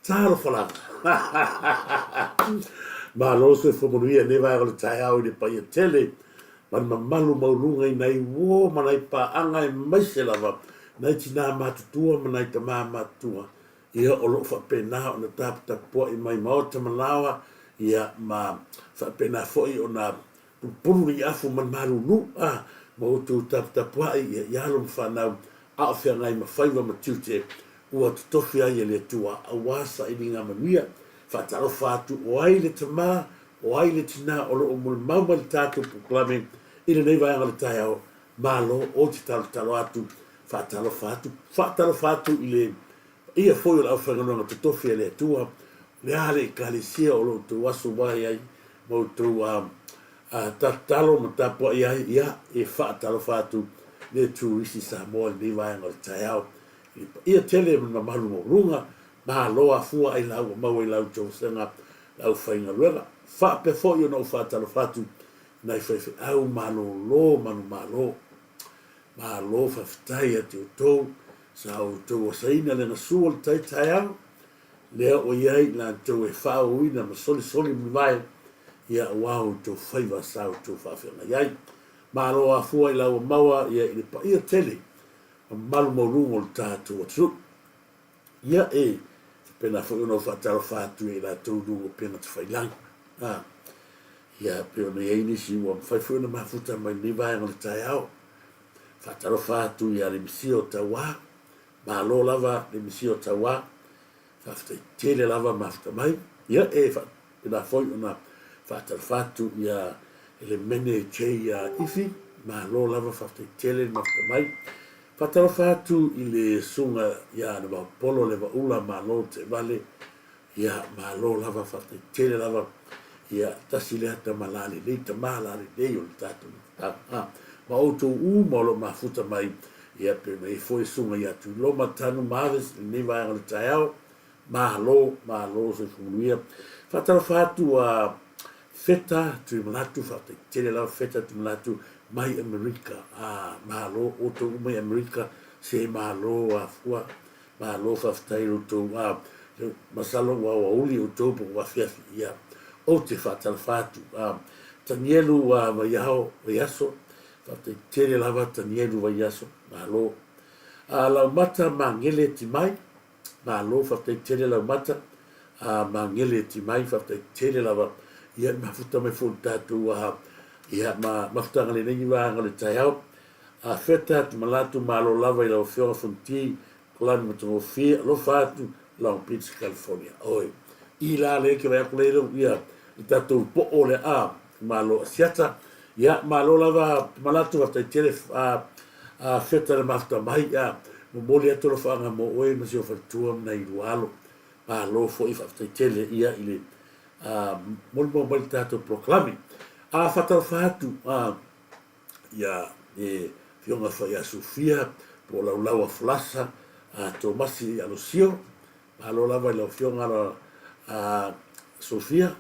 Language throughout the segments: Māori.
Talofa la. Ma lo se fomoria ne vai o tai au ni pa ia tele. Man mamalu maulunga i nei wo manai pa anga i maise lava. Nei tina matutua manai ta mamatua. Ia o lo fa pena o na tapta po i mai maota malawa. Ia ma fa pena foi o na puru i afu man malu nu. Mo tu tapta po i ia lo mfanau. A o whia ngai ma whaiwa ma tiute ua tutofi ai e le tua a wasa i ninga manuia whataro whātu o ai le tamā o ai le tina o lo o mul mauma le tātou puklame i le nei vaianga le tai au malo o te talo atu whataro whātu i le ia foi o la whanganonga tutofi ai le tua le ale i kālesia o lo tu wasu wai ai mo tu tatalo ma tapua i ai ia e whataro whātu le turisi sa mo ni vai ngol taiao ia tele na malu mo runga ma loa fua ai lau mau ai lau jo senga lau fainga ruela fa pe fo yo no fa talo fatu nai fa au malo lo manu malo fa ftai atu to sa o to saina le na sul tai taiao le o ia na to e fa o ina ma soli mi vai ia wow to faiva sa to fa fe na ia malo a fua i lau maua ia i pa ia tele malu maurungo le tātou atu ia pena fo no fataro fatu e la todo pena te fai lang ia pe ona ia ni si wa fai fo na mafuta mai ni vai no tai au fataro fatu ia le misio tawa malo lava le misio tawa fafte tele lava mafta mai ia fa pena fo ona fataro fatu ia ele mene cheia ifi ma lo lava fafte tele mafta mai fatalo fatu ile sunga ya na polo le ula ma lo te vale ya ma lo lava fafte tele lava ya tasile ta malali le ta malali le yo tatu ma auto ma lo mafuta mai ya pe me foi sunga ya tu lo matanu maves ni va al taiao ma lo se funia fatalo fatu feta tu malatu fafte tele lava feta tu malatu mai America malo oto mai America se malo afua malo faftairo to masalo wa uli oto wa fiafi ya o te fatal fatu tanielu wa yao yaso fate tele lava tanielu wa yaso malo la mata mangele timai malo fate tele la mata mangele timai fate tele lava ya mafuta me fultatu ia mafutanga le nei wanga le taiao feta tu malatu malo lava i lau fiora fonti kolani matongo fia lo fatu Long Beach, California oi i la le ke vai kulero ia i tatu po ole malo siata ia malo lava malatu wa tele feta le mafuta mai mo moli atu lo fanga mo oi masio fatua nei lualo malo fo i fafta tele ia ile mo tatu proclami fatal fatu ia fionga fa ia Sofia po lau flasa Tomasi alusio alo lava la fionga Sofia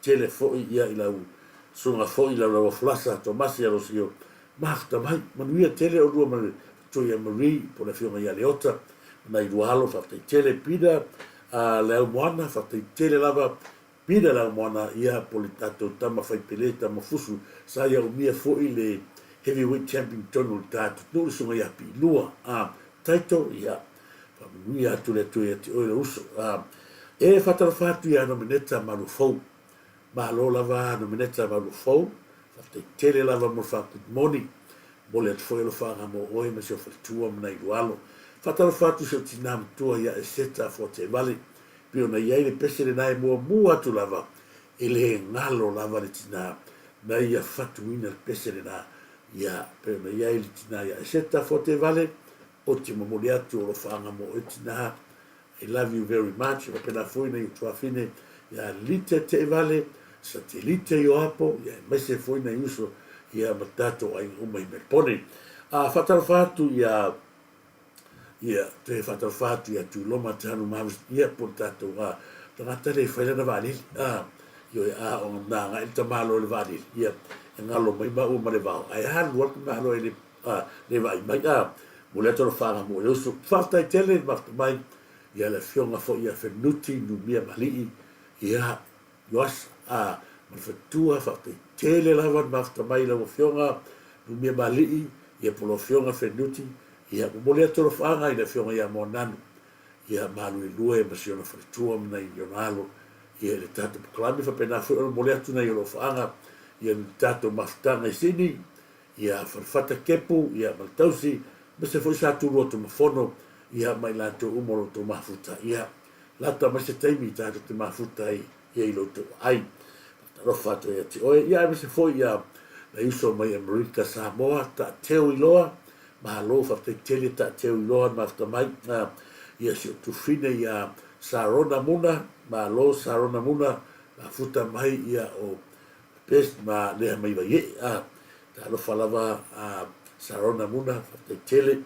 tele fo ia ila sunga fo ila lau flasa Tomasi alusio mafta mai manuia tele o dua man toia Marie po la fionga ia leota na idualo fa tele pida leo moana fa tele lava pida la moana ia politato tama fai peleta mafusu sa ia umia fo ile heavyweight champion tonul tatu no sunga ia pilua taito ia ia tu le tu ia uso e fatalafatu ia no mineta malufou malo lava no mineta malufou te tele lava mo moni mo le foi lo fa mo oi me se fatua na igualo fatalafatu se tinam tua ia e seta forte vale pio na ia le pese le nai mo atu lava ele ngalo lava le tina na ia fatu ina le pese le na ia pio na ia le tina ia e seta forte vale o te mo le atu lo fa mo e tina I love you very much. O pena foi na tua fine ya lite te vale satellite yo apo ya mese foi na uso ya matato ai uma me pone a fatal fatu ya te fatal fatu ya tu loma tanu mavis ya portato a tangata le foi na vale yo a o na nga il tamalo le vale ya ngalo mai ba o mare va ai han work malo ele le vai mai muleto lo fanga mo yo so falta tele mai ia le fionga fo ia fenuti nu mia mali ia yoas ma fatua fa te tele lava mafta mai la fionga nu mia mali ia polo fionga fenuti ia mo le toro fanga ia fionga ia monanu ia malu lue ma siona fatua na ionalo ia le tato klami fa pena fo mo le tuna ia lo fanga ia tato mafta na sini ia farfata kepu ia maltausi ma se fo sa tu roto mafono ia mai la to umoro to mafuta ia la ta ma se taimi ta to mafuta ia i lo to ai ro fato ia ti o ia se foi ia la uso mai America Samoa ta teo iloa ma lo fa te tele ta teo iloa ma ta mai ia se tu fine ia sarona muna ma lo sarona muna ma futa mai ia o pes ma le mai vai ta lo falava sarona muna fa te tele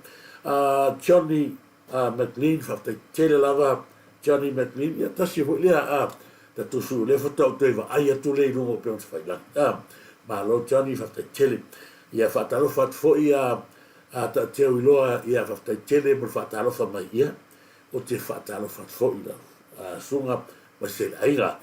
Johnny McLean fa te tele lava Johnny McLean ia tasi ho lea ta tu su le foto te va ai tu le no pe on fai la ma lo Johnny fa te tele ia fa ta lo fa fo ia ta te uloa ia fa te tele mo fa ta lo fa mai ia o te fa ta lo fa fo ia sunga ma se aira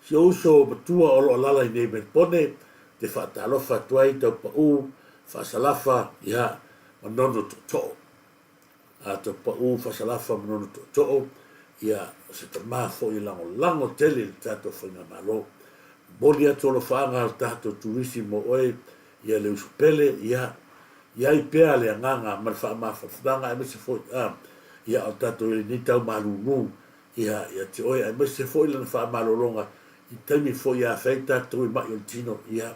si uso tua o lo lala nei me pone te fa ta lo fa tuai te pa u fa salafa ia manono to to pa u fa salafa manono to ia se te mafo i lango tele tato whainga malo. Boli atu lo whaanga tato turisimo oe ia le usupele ia i pea le anganga mal wha mafa whananga e mese fo ia o tato ili ni tau malunu ia te oe e mese fo ilana wha malolonga i taimi fo ia whai tato i mai o tino ia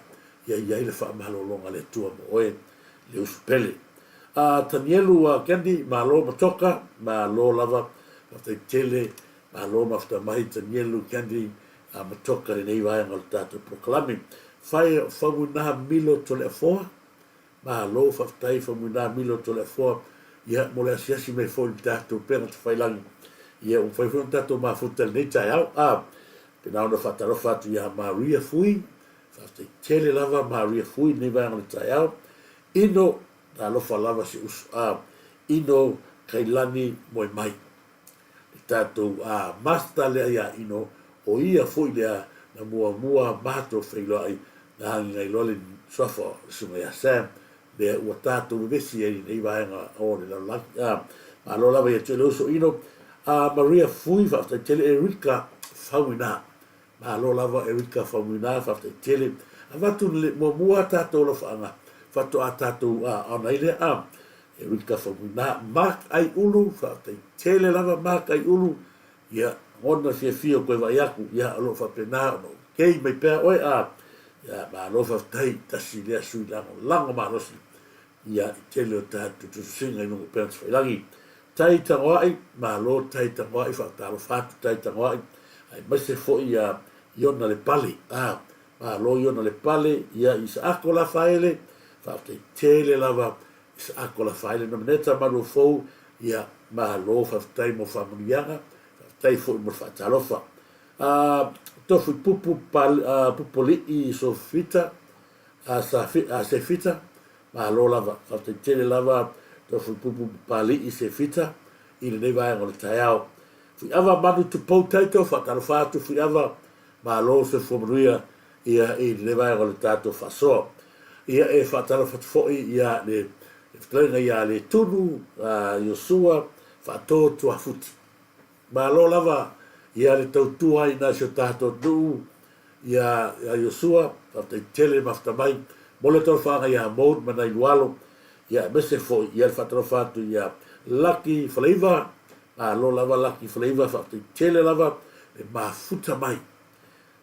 le wha malolonga le tua mo oe le usupele. Tanielu kendi malo matoka malo lava te tele ma lo mafta mai tanielu kendi matoka le nei vai ngal tato proklami fai famuna milo tole fo ma lo faftai famuna milo tole fo ia mo le siasi me fo tato pena fai lang ia un fai fo tato ma futel nei tai au pena ona fataro fatu ia Maria fui faftai tele lava Maria fui nei vai ngal tai au ino ta lo falava si us ino kailani moi mai tato masta le ia ino o ia foi le na mua mato feilo ai na ngai lole sofa suma ya sam de o tato vesi ai nei vai nga o le la ma lo lava ia tele so ino Maria fui fa tele Erika Fauna ma lo lava Erika Fauna fa tele avatu le mua tato lo fa fato atato ona ile Erika Fauna mak ai ulu fa tele lava mak ai ulu ia ona fio ko vai aku ia lo fa pena no kei mai pe oi ia ma lo fa tai tasilia sui lango ma lo si ia tele tato tu singa no pe fa langi tai tawai ma lo tai tawai fa ta lo fa tai tawai ai ma se fo ia iona le pali ma lo iona le pali ia isa akola faile fa tele lava is akola faile no neta ma lo fo ia ma lo fa tai mo fa murianga tai fo mo fa talofa to fu pupoli i so fita se fita ma lo lava fa tele lava to fu pali i se fita i le vai ngol taiao fu ava manu tu potato fa talofa tu fu ava ma lo se fo muria ia i le vai ngol tato fa so ia e fa talofa fo ia le trenga ia le tunu Yosua fa to tu afuti Malo lava ia le tautua i na sio tātou nuu ia Iosua, te tele maftamai, mo le tau whanga ia Maud mana i lualo, ia mese fo ia le whatara whatu ia Lucky Flavor, lo lava Lucky Flavor, te tele lava, e mafuta mai.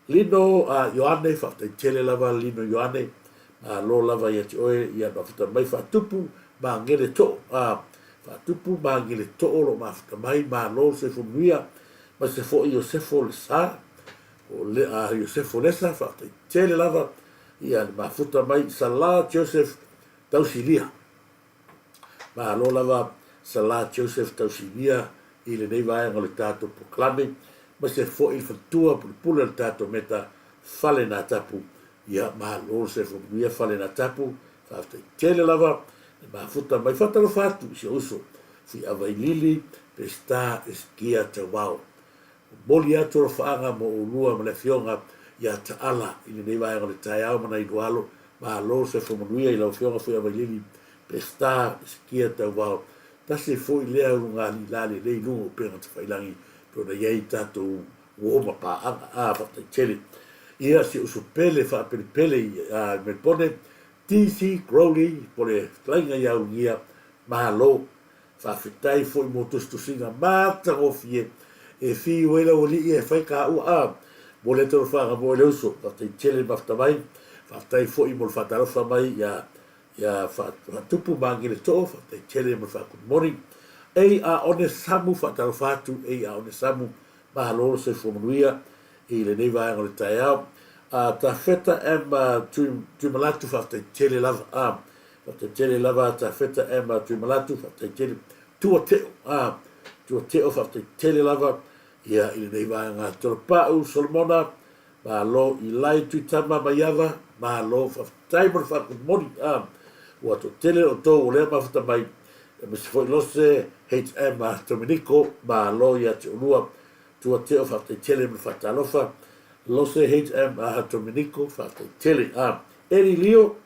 Lino Ioane, te tele lava Lino Ioane, lo lava ia te oe, ia mafuta mai whatupu, ma ngere to, whatupu ma ngere to lo mafuta mai, ma lo se funuia, ma se fo i o se fo le sa, o le Joseph Onesa, te tele lava, ia le mafuta mai, Sala Joseph Tausilia. Ma lo lava Sala Joseph Tausilia, i le nei vaenga le tātou proklame, ma se fo i whatua pula le tātou meta, fale nā tapu, ia ma lo se funuia fale nā tapu, te tele lava, le mafuta mai, whataro whatu, si uso, fi awai lili, pe sta eskia te wau. Moli atu whaanga mo ulua ma le fionga ia taala i le nei vaenga le tai au mana i dualo ma lo se fumanuia i lau fionga fui awailili pe star skia tau wao tase fui lea unga li lale lei lungo penga te whailangi pona iei tatou uoma pa anga a whatai tele ia si usupele whaapele pele me pone TC Crowley pone klainga iau ngia ma lo whaafetai fui mo tustusinga mata ngofie e fi wela o li e fai ka u mo le toro whanga mo le uso te tele maftamai whaatai fo i mo le whatarofa mai ia whatupu mangi le to'o te tele mo le whakun mori a one samu whatarofa atu a one samu mahalolo se fumanuia i le nei vaenga le tai au ta feta tuimalatu te tele lava te tele lava ta feta tuimalatu te tele tua teo te tele lava ia i le nei vaenga Toropa'u Solomona ma lo i lai tuitama maiava ma lo whaftai mo le whakumoni ua to tele o tō o lea mawhata mai me se foi lose HM Dominico ma lo ia te unua tua teo whaftai tele me whatalofa lose HM Dominico whaftai tele Eri Lio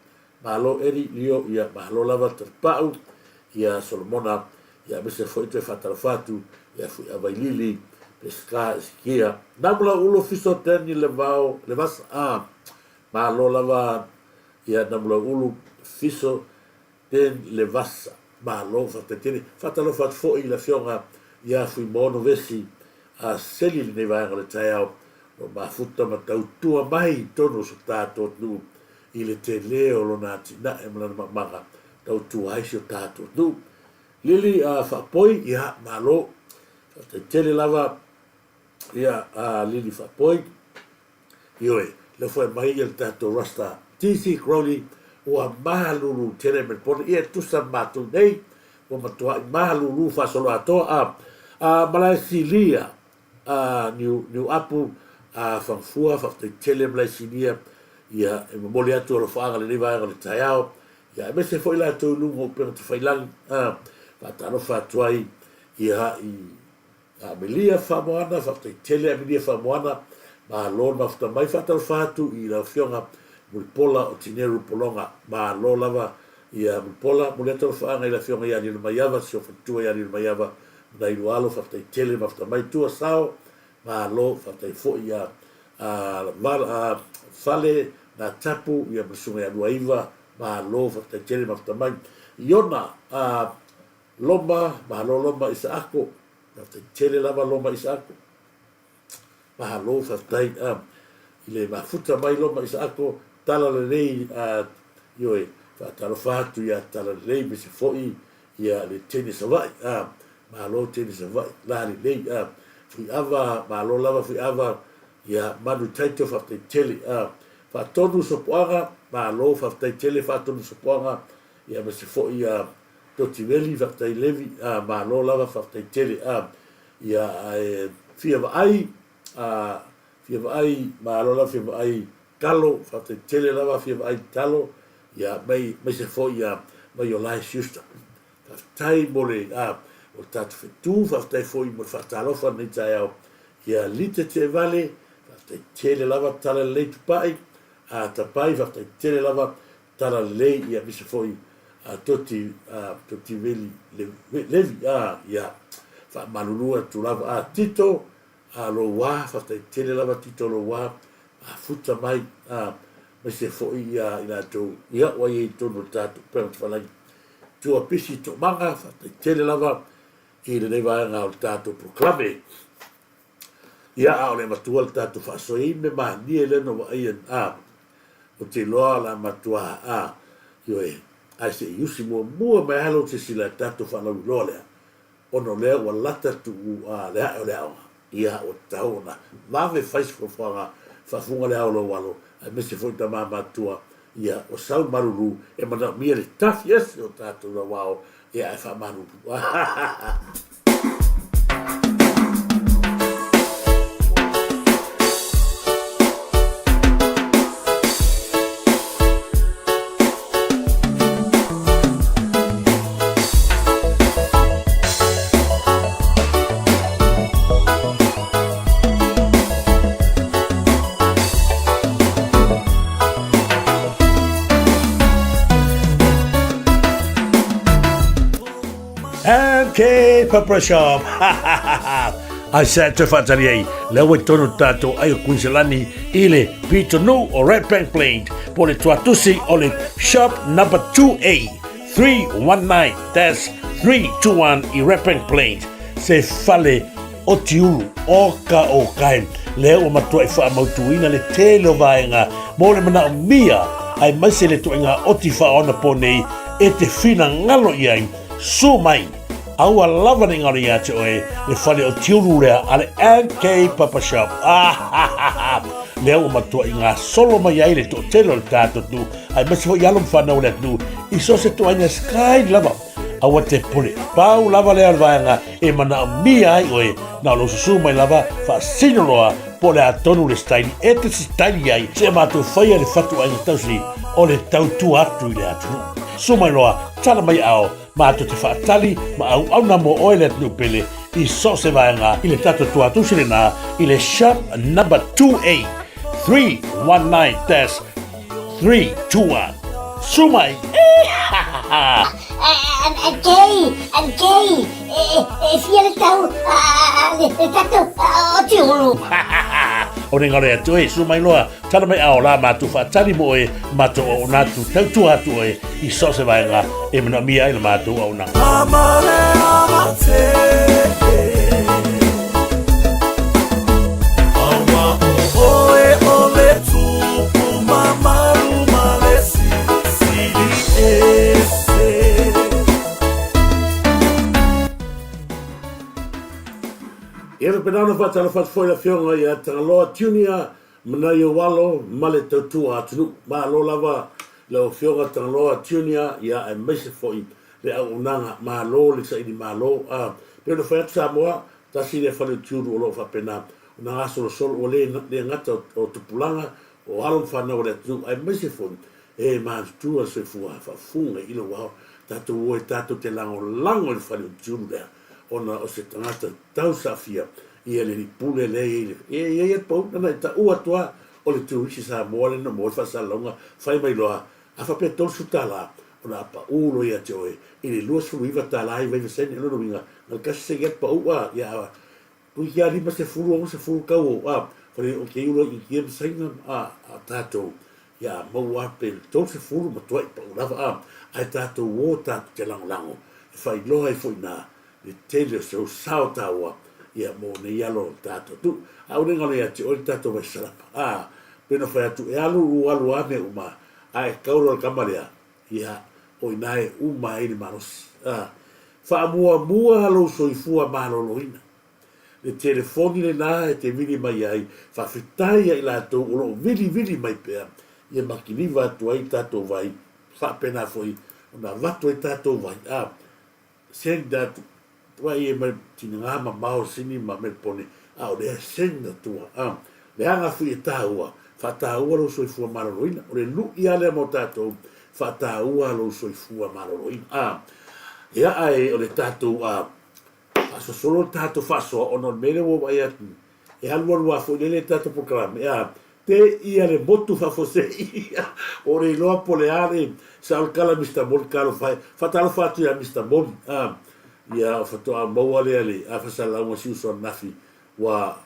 ma lo Eri Lio ia ma lo lava Toropa'u ia Solomona ia me se foi te whatalofatu ia fui awailili pesca esquia namula ulo fiso teni levao levas ma lo lava ia namula ulu fiso ten levasa ma lo fatetini fatalo fat fo i la fionga ia fui mono vesi a seli le vaenga le taiao o ma futa ma tautua mai tonu so tato nu i le te leo lo nati na e mlana mamaga tautua aisio tato nu lili fa poi ia ma lo fatetini lava ia Lili Fapoi ioe le foi mai il tato rasta TC Crowley o mahalulu tele me pone ia tusa matu nei o matua mahalulu fa solo ato Malaysia new apu fanfua fa tele Malaysia ia e moli atu lo fa le riva le taiao ia me se foi la to lungo per te failan fa tano fa tuai ia Amelia Famoana, whaktai tele Amelia Famoana, ma lo mafta mai whatal whatu i la fionga Mulipola o Tineru Polonga, ma lo lava i a Mulipola, muletal whaanga i la fionga i anil maiava, si o whatua i anil maiava, na i lualo whaktai tele mafta mai tua sao, ma lo whaktai fo i a fale na tapu i a masunga i anuaiva, ma lo whaktai tele mafta mai. Iona, lomba, ma lo lomba isa ako, te tele lava loma Isako. Mahalo whaftai i le mafuta mai loma Isako tala le rei ioe whaataro whatu ia tala le rei me se foi ia le tene savai mahalo tene savai la le rei fui ava mahalo lava fui ava ia manu taito whaftai tele whaatonu sopoanga mahalo whaftai tele whaatonu sopoanga ia me se foi ia Doti Veli whaktai levi, ma lo lava whaktai tele, ia fia vai, ma lo lava fia vai talo, whaktai tele lava fia vai talo, ia mai se fo ia mai o lai siusta. Whaktai mole, o tatu whetu, whaktai fo i mo whaktalofa ni tai au, ia lite te vale, whaktai tele lava tala lei tupai, tapai whaktai tele lava tala lei, ia mi se fo i toti veli levi ia malulua tu lava tito lo wa tele lava tito lo wa futa mai ma se foi ila to ia o ye to no tatu pe fala tu apisi to manga tele lava i le va nga o tatu proclame ia o le matua le tatu fa so i me ma ni ele no ai o te loa la matua yo ai se yusi mo me halo te sila tatu fa lo lole ono le o lata tu le ia o tauna lave faz ko fa funga le aulo walo ai me se foi ta mama tua ia o sau maruru e mana mi le taf yes o tatu no wao ia e fa maruru Okay, Papa Shop. I said to Fatariei, Lewe Tono Tato, Ayo Kunselani, Ile, Pito No, or Red Bank Plain, Pole Tuatusi, Ole, Shop number 2A, 319-321, I Red Bank Plain, Se Fale, Otiulu, Oka Okain, Leo Matua Fa Mautuina, Le Telo Vaenga, Mole Mana Mia, I Masele Tuenga, Otifa on the Pone, Ete Fina Ngalo Yang, So Mai. Aua lava ni ngari ate oe le whale o tiuru rea ale NK Papa Shop. Leo matua i ngā solo mai ai le to telo le tātou tu. Ai masi ho i alum whanau le tu. I so se to aina sky lava. Aua te pule. Pau lava le alvaanga e mana mi ai oe. Na lo susu mai lava wha sinoroa po le atonu le staili. E te staili ai se mātou whaia le whatu aina tausi o le tau tu atu i le atunu. Sumai loa, tala mai ao. Ma to te whaatali, ma au na mo oile at nupele, I so se vaenga, I le tato tuatu sirena, I le shop number 2A, 319-321. Sumai! Kei, fia le tau, le tato, o tiuru. O ne ngare atu e, sumai loa, tala mai ao la matu whaatali mo e, mato o natu, tautu atu e, I so se vaenga, e mana mia ila matu au nanga. Amare amate, awa oe ole tupu mamaru malesi, sili ese. Ia penana whatala whatwhoi la whionga i a Tangaloa Tunia, mana i o walo, male tautua atunu, ma lo lava, le o whionga Tangaloa Tunia, ia e meise foi, le au unanga, ma lo, le sa ini ma lo, pero whai atu Samoa, tasi le whale tiuru o lo whapena, una aso lo solo, o le ngata o tupulanga, o alon whanau le atunu, ai meise foi, e ma tua se fua, whafunga ilo wao, tato oe, tato te lango le whale tiuru lea, ona o se tangata tau safia ia le pule le ia pau na ta ua toa o le tuisi sa mole no mo fa salonga fai mai loa a fa pe tol sutala ona pa ulo ia joe i le lua suiva tala i ve sen no winga na ka se get pa ua ia pu ia li ma se fulu o se fulu ka o fa le o ke ulo i ke sen a tato ia mo wa pe tol se fulu ma toi pa ua a tato o tato te lango fai loa i foi na le tele so sao taua ia mo ne yalo tato tu au ne ngale ati o tato vai salapa pena fai atu e alu ame uma ai kauro al kamaria ia o inae uma ili manos fa mua halo soifua maloloina le telefoni le na e te vili mai ai fa fitai ai la to o vili mai pea ia makiniva tu ai tato vai fa pena foi una vato ai tato vai sen datu Wai e mai tina ngā mau sini ma me pone au le senga tua le anga fui e tāua whataua lo soifua maroroina o le lu i ale mo tātou whataua lo soifua maroroina ia ai o le tātou aso solo tātou whasoa o non mele wo vai atu e alua fui le tātou program te ia le motu whafose ia o le loa pole ale sa alkala Mr. Moni kalo whai whatalo whatu ia Mr. Moni ia fatoa maua le a fasalauga siuso nafi ua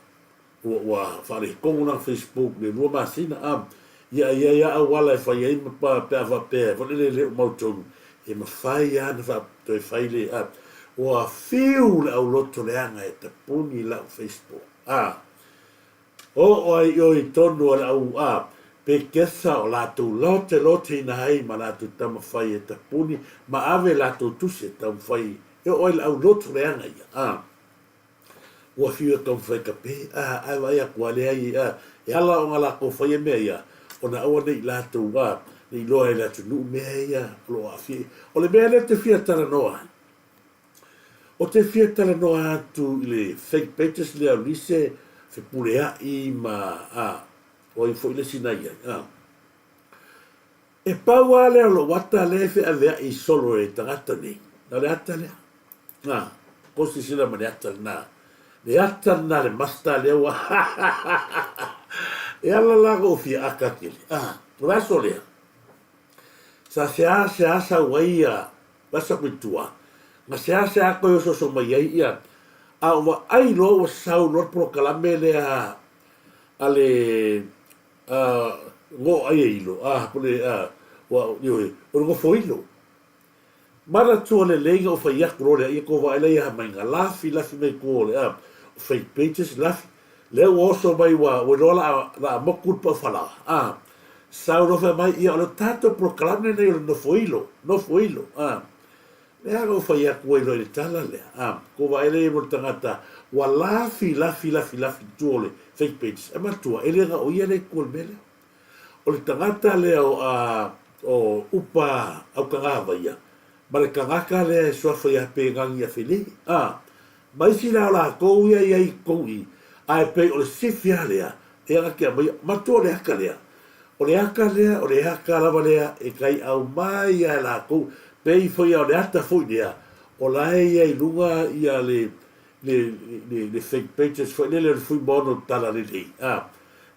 fa'alekongo na Facebook le lua masina ia auala e fai ai ma pe avapea falelele o mautonu e mafai ana faapitoe fai le ua fiu le auloto leaga e tapuni lau Facebook o ai o i tonu o le au pe kesa o latou lote ina ai ma latou tamafai e tapuni ma ave latou tusi e tamafai e o le auloto leaga ia ua fiu e tamafai kape ai vai akua lea ia e ala o galako fai e mea ia ona aua nei latou nei loa e le atunuu mea ia lo afie o le mea le te fia talanoa o te fia talanoa atu i le fake pages le aulise fepulea'i ma o i fo'i le sinai ai e paua lea o lo ata le fe'avea'i solo e tagata nei na le ata lea kosi sila ma le ata lena le masta lea ua e ala lago o fia aka kili o laso lea sa sea wai lasa kuitua ma sea koe o so mai ai ia a wa ai lo o sau no prokalame lea ale ngo ai ilo pole wa yo o ngo foilo mara tu le lenga o fa ia ko le ia ko va ele ia manga lafi mai ko le fake pages lafi le o so mai wa o la moku pa fala sau no fa mai ia o tato proclame ne no foilo le ago fa ia ko le tala le ko va ele mo tangata wa lafi tu le fake pages e matua ele ga o ia le ko mele o le tangata le o upa au kanga ia ma le kangaka le so fa ia pe gangi a fili mai si la ko ia i ko i ai pe o le sifia lea e anga kia mai matua le haka lea o le haka lava lea e kai au mai a la ko pe i foi o le ata foi lea o la ia i lunga ia le fake pages foi le foi bono tala le lei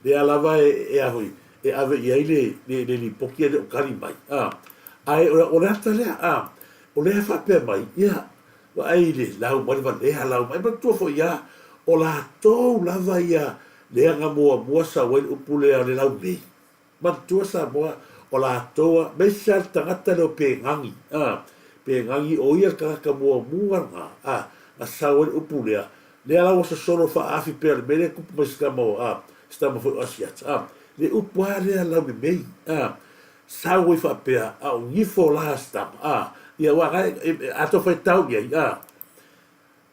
le alava e ahoi e ave ia i le lipokia le o kari mai ai o le ata lea o le fa pe mai ia wa ai le lau mai va le lau mai matua foi ia o la tou lava ia le anga mua sa wai upule le lau nei matua sa moa o la toa me sa tangata le pe ngangi o ia ka mua a sa wai upule le lau sa solo fa afi pe le mele kupu mai sta mo foi asiat le upua le lau mei sa wai fa pe a ngifo la sta ia wa ato fai tau ia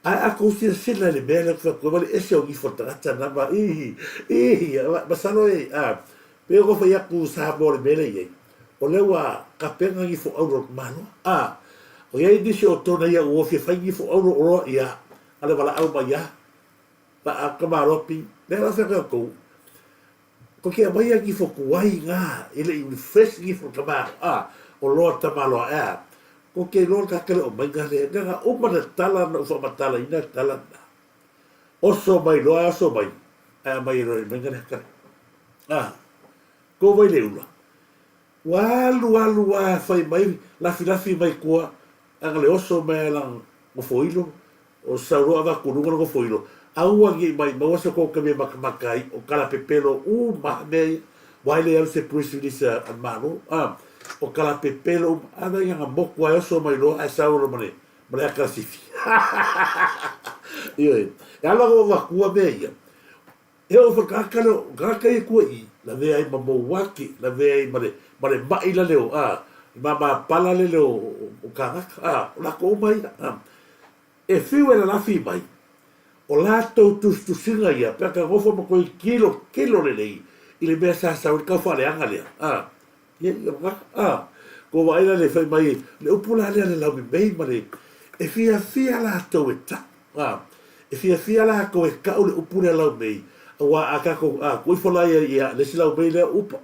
a cousi sila le bela fa ko vale ese o gifo tata na ba ba salo pe ko fa ya ku sa bo le bela ye o le wa ka penga gifo euro mano o ye disi o tona ia o fi fa gifo euro o ia ale bala au ba ya ba a ka ma ropi le la fa ko ke ba ya gifo ku wai nga ile i fresh gifo ka ba o lo ta malo ko ke lor ka kele o mai gale nga o mana tala no fa matala ina tala o so mai mai ro mai gale ka ko vai le ula walu fai mai la filafi mai ko angale o so mai lang o foilo o sauro ava ko no foilo au ngi mai ma so ko ke me makai o kala pepelo ma me vai le se presidisa al mano o kala pepelo ada yang moku ai so mai lo ai sauro mane mane akasifi e ala go va ku be e o fa kakalo kakai ku i la ve ai mamo waki la ve ai mane mai la leo ma pala le leo o kanga la ko mai e fiu la fi mai o la to tu singa ia pe ka go fo mo ko kilo le lei ile be sa o ka fa le anga le ko vai le fai mai le upula le la bei mare e fia la to eta e fia la ko e ka le upula la bei wa aka ko fo la ia le sila bei le upa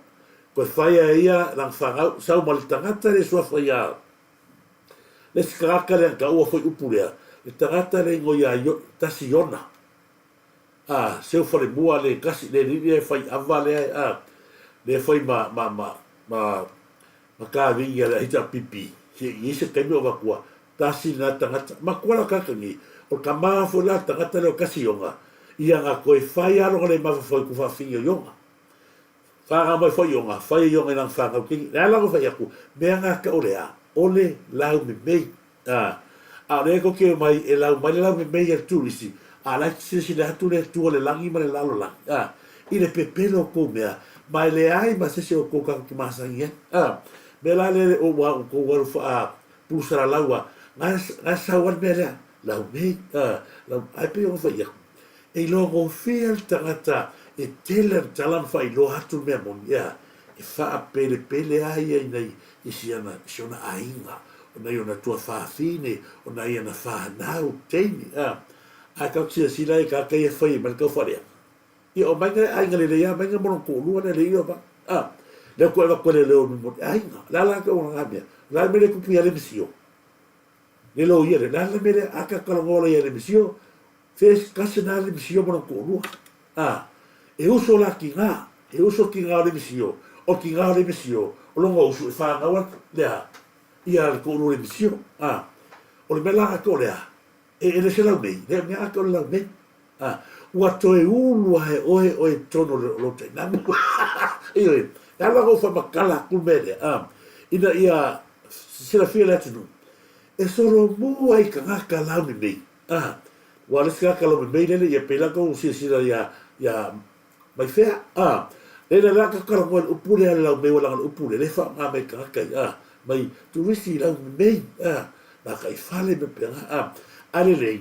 ko fai ia la fa sa mal tangata le so fa ia le skaka le ka o fo upula le tangata le ngo ia yo tasiona se fo le bua le kasi le ni fai avale le fai ma ka vinga la hita pipi se ise kai o vakua tasi na tangata makuala kakangi o ka mafo la tangata le o kasi yonga ia nga koe whai aro le mafa whai ku whawhinga yonga whanga mai whai yonga whai yonga nang whanga kingi nā lango whai aku mea ngā ka ole a ole lau me mei a re ko ke mai e lau mai le lau me mei e turisi a lai sisi le hatu le tua le langi ma le lalo langi i le pepelo ko mea mai le ai ma sisi o ko kako ki masangi me la le o wa ko wa fa pusara laua nga sawan me le lau mei lau ai pe o whai aku e logo fiel tangata e tele talan fai lo hatu me mon ya e fa pele pele ai ai nei i siana siona ainga o nei ona tua fa fine o nei ana fa nau teini a ka tia sila ka ka e fai mal ka faria i o manga ai ngale le ya manga mon ko lu na le yo ba le ko le lo mo ainga la ka ona ngabia la me le ku pia le misio le lo yere la me le aka ka ngola yere misio fes kasena le misio mo ko lu e uso la kinga e uso kinga le misio o kinga le misio o longo uso fa nga wa le ia ko lu le misio o le mela ko le e le se la nei le me ko la nei wa to e ulu ai oe tono lo te na e ya la go fa makala ku mele ina ia se la fia tu e solo mu ai ka la mi nei wa le ska ka lo mi nei le ia pela ko si ya mai fea e la ka ka ko upule la me wala upule le fa ma me ka mai tu risi la me la ka fale me pera ale le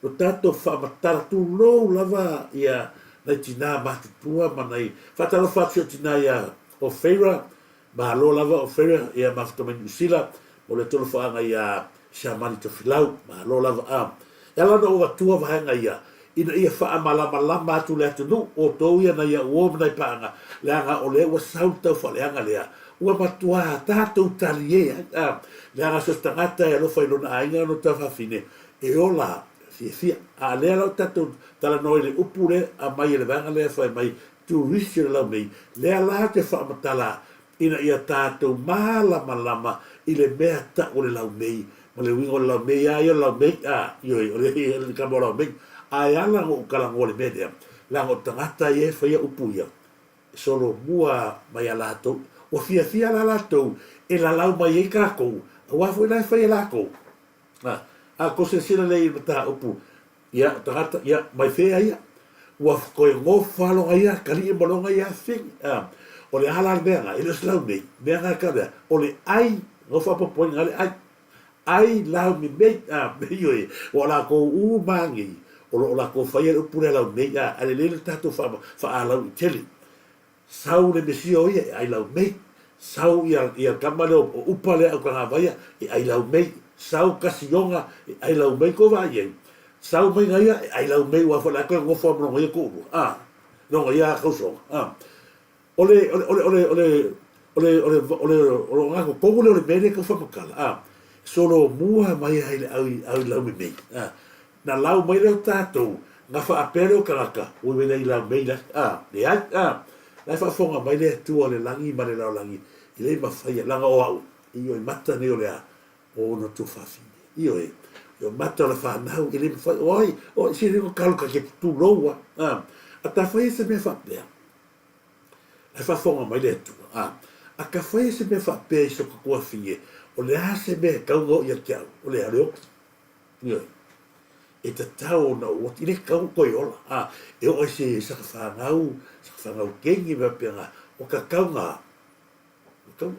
o tato fa matara tu lo lava ia na tina ma tua manai fa talo fa tina ia o feira ma lo lava o feira ia ma to men usila o le tolo fa ia shamani to filau ma lo lava ya la no tua va ia ina ia fa malama tu le tu o to ia na ia o na panga la nga o le wa sauta fa le nga le o ma tua tato talie la nga so tangata e lo fa lo na inga no ta fa fine e ola fia a le lo tato tala no le upure a mai le vanga le fa mai tu risk la mai le la te fa matala ina ia tato malama ile mea ta o le la mai ma le wingo la mai ia la mai yo le ka mo la mai ai ala o kala ngole media la o tangata ye fa ia upuia solo mua mai ala to o fia la to e la lau mai ka ko wa foi la fa la ko a ko se sila le ta upu ia tangata ia mai fe ia wa ko ngo falo ia kali mo lo ia fin o le ala bega ele slau nei bega ka o le ai no fa po po ngale ai la mi me me yo wala ko u mangi o la ko fai o pure la me ya ale le tato fa ala tele sau le mesio ia ai la me sau ia kamale o upale o ka vai ai la me sau kasionga ai la me ko vai sau me ia ai la me wa fa la ko ngo fa no ia ko no ia ko so ole nga ko ko le me ko fa makala solo mua mai ai la me na lau mai leo tātou, ngā wha apere o karaka, ui me nei lau mei la, le ai, lai wha fonga mai lea tua le langi, ma le lau langi, i lei mawhaia, langa o au, i oi mata neo lea, o no tu whawhine, i oi mata o le whanau, i lei mawhaia, oi, si rego kaluka ke tu roua, a ta whaia se me whapea, lai wha fonga mai lea tua, a ka whaia se me whapea i soka kua whine, o le a se me kaungo i a kiau, o le a reo, i oi, e te tau na o tine kau koi ola e o se saka whanau kengi me penga o ka kaunga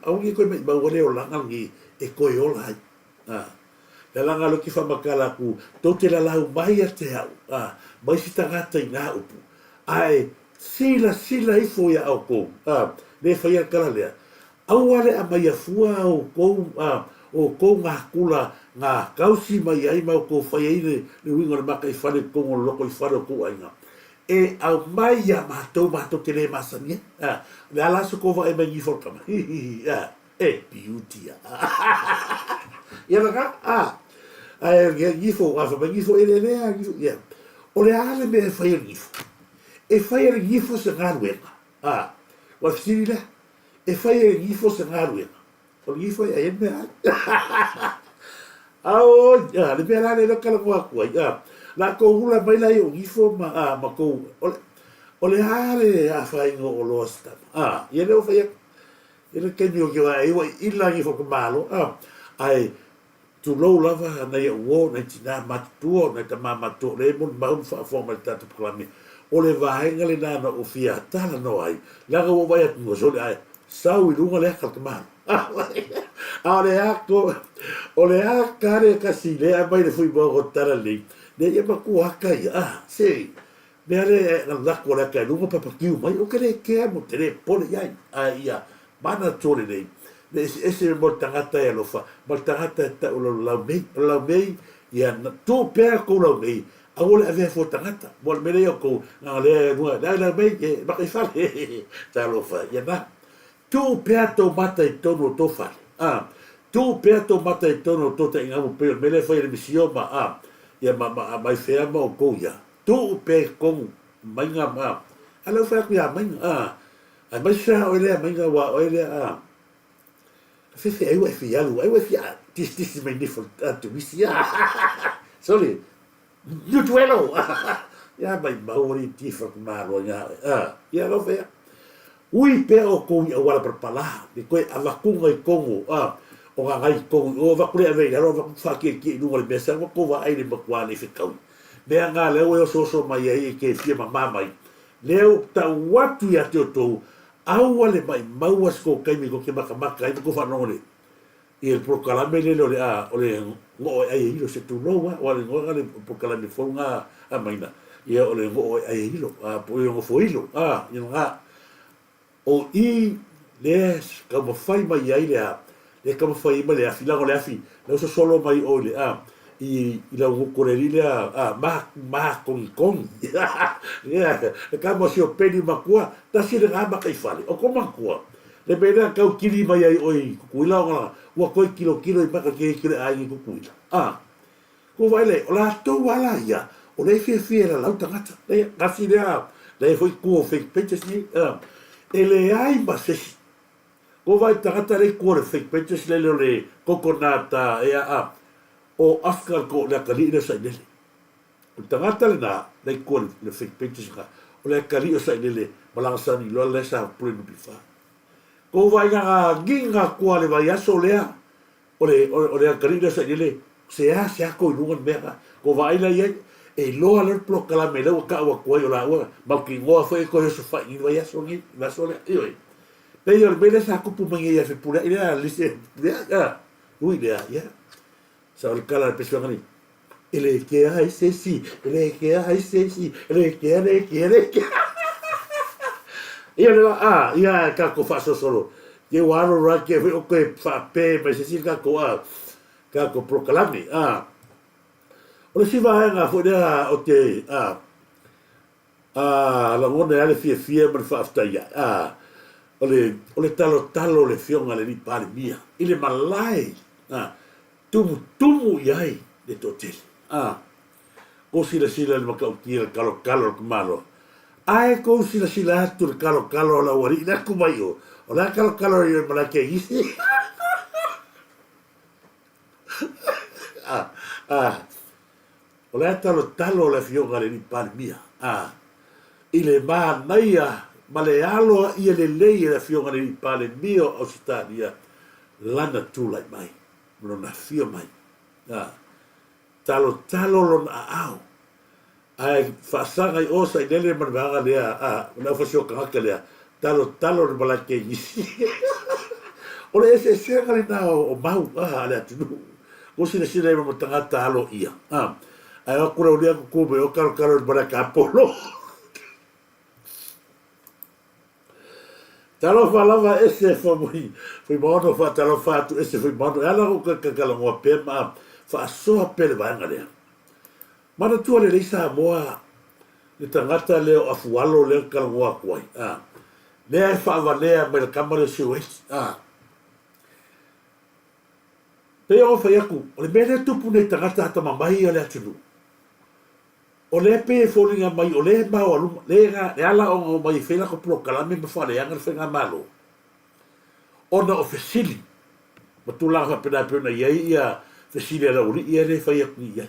au ngi koe me wale o langa ngi e koi ola le langa lo ki whamakala ku tau te la lau mai a te au mai si tangata i ngā upu ai sila i foia au kou le whaia kala lea au ale a mai a fua au kou o ko ngā kula ngā kausi mai ai mau ko whai eile le winga le maka i whare kongo loko i whare ko ainga. E au mai a mātou te le masani le ala so ko wa e mai ngifo kama. E beauty ia raka e ngifo a wha ngifo ele lea ngifo ia. O le ale me e whai ngifo. E whai ngifo se ngā ruenga. Wa whitiri le. E whai ngifo se ngā ruenga. O ngifo e eme ai. Ao ya le pela le kala ko aku ya. La ko hula mai lai o gifo ma ko ole hale a fai ngo o losta. Ye le o fai ele kenyo ke wa i la gifo ko malo. Ai tu lo lava na ye wo na tina matu na ta mama to le mon ma un fa forma ta to klami. Ole va hengale na no o fia tala no ai. La go vai at no so ai. Sau i lunga le ka mal. Ole a kare kasi le a mai le fui mo tara le. Ne ye ma ku aka ya. Se. Ne ale na ko la ka lunga papa kiu mai o kere ke mo tere pole ya. Ia. Mana tole le. Ne ese mo tangata e lo fa. Mo tangata ta o la mei ya tu pe ko la mei. Awole ave fo tangata. Mo me le ko na le no la mei e ba ke fa. Ta lo fa. Ya na. Tu pea tō mata i tono tō whare. Tu pea tō mata i tono tō te inga mo peo. Mele whai re misio ma ia mai whea ma o kou ia. Tu pea kongu mainga ma. Alau whea kui a mainga. Ai mai whea o elea mainga wa o elea. Whewhe aiwa e whialu. Aiwa e whia. This is my different to misi. Sorry. Nutuelo. Ia mai maori tifak maro ia. Ia lau whea. Ui pe o ko i awala per pala ni ko avakunga i kongo o nga ngai kongo o va kure ave ro va fa ki no le besa ko va ai le makwa le fikau me nga le o so mai ai ke fia mama mai leo ta watu ya te to awale mai mawas ko kai mi ko ke maka ai ko fa no le e el proclame le o le ngo ai lo se tu no wa le ngo le proclame fo nga a maina e o le ngo ai lo po yo fo ilo nga o i le ka mo fai mai ai le ka mo fai mai le afi la le afi le so solo mai o le i la go correri le ma con ya ka mo si o peni makua ta si le ma kai fale o ko makua le pena ka kili mai ai oi kuila wa ko kilo i maka ke ai ku kuila ko vai le o la to wala ya o le fi la lauta ngata le kasi le foi ku fake pages ni ele ai masesi o vai tagata le kore fake pages le kokonata o afkar ko le kali le sa nele o tagata le na le kore le fake pages ka o le kali o sa nele malangsani lo le sa prenu bifa ko vai ga ginga ko le vai aso le o le kali le sa nele se ko lungan mera ko vai la ye e lo al proclama me lo ka wa ko yo la wa ma ki ngo foi ko so fa ni vai aso ni va so le oi pe yo bele sa ko pu mangi ya fe pura ila lise ya ui ya sa el kala pe so ngani ele que ai se si ele que ai se si ele que yo le ya ka ko fa so solo ye wa ro ra ke o ko fa pe me se si ka ko proclame o le siva nga fo dea o te la ngone ale fia ma fa afta ya o le talo le fionga le ni pale mia ile malai tumu yai de totel o sila le makau tia kalo malo ai ko sila tu kalo la wari na kumayo o la kalo yo mala ke isi o le talo le fionga le ni palmia ile ma naia ma le alo i le lei le fionga le ni palmia o stania lana tu lai mai no na fio mai talo lo na au ai fasanga i osa i lele man vaga le na fasio ka le talo le bala ke isi o le ese sega le na o mau le atu o sila mo tangata alo ia ai o kura ulia ko be o karo para kapolo talo falava ese foi mono fa talo fatu ese foi mono ala o ka kala mo pe ma fa so pe va ngale mana tu le isa moa le tangata le o afualo le kala mo kwai le fa va le me kamera siwe pe o fa yaku le mele tu pune tangata ta mamai ale atu o le pe folinga mai o le ma o le ala o mai fela ko proclame me fale anga fenga malo ona ofisili matula ha pena ia fesile la uri ia le fai aku ia.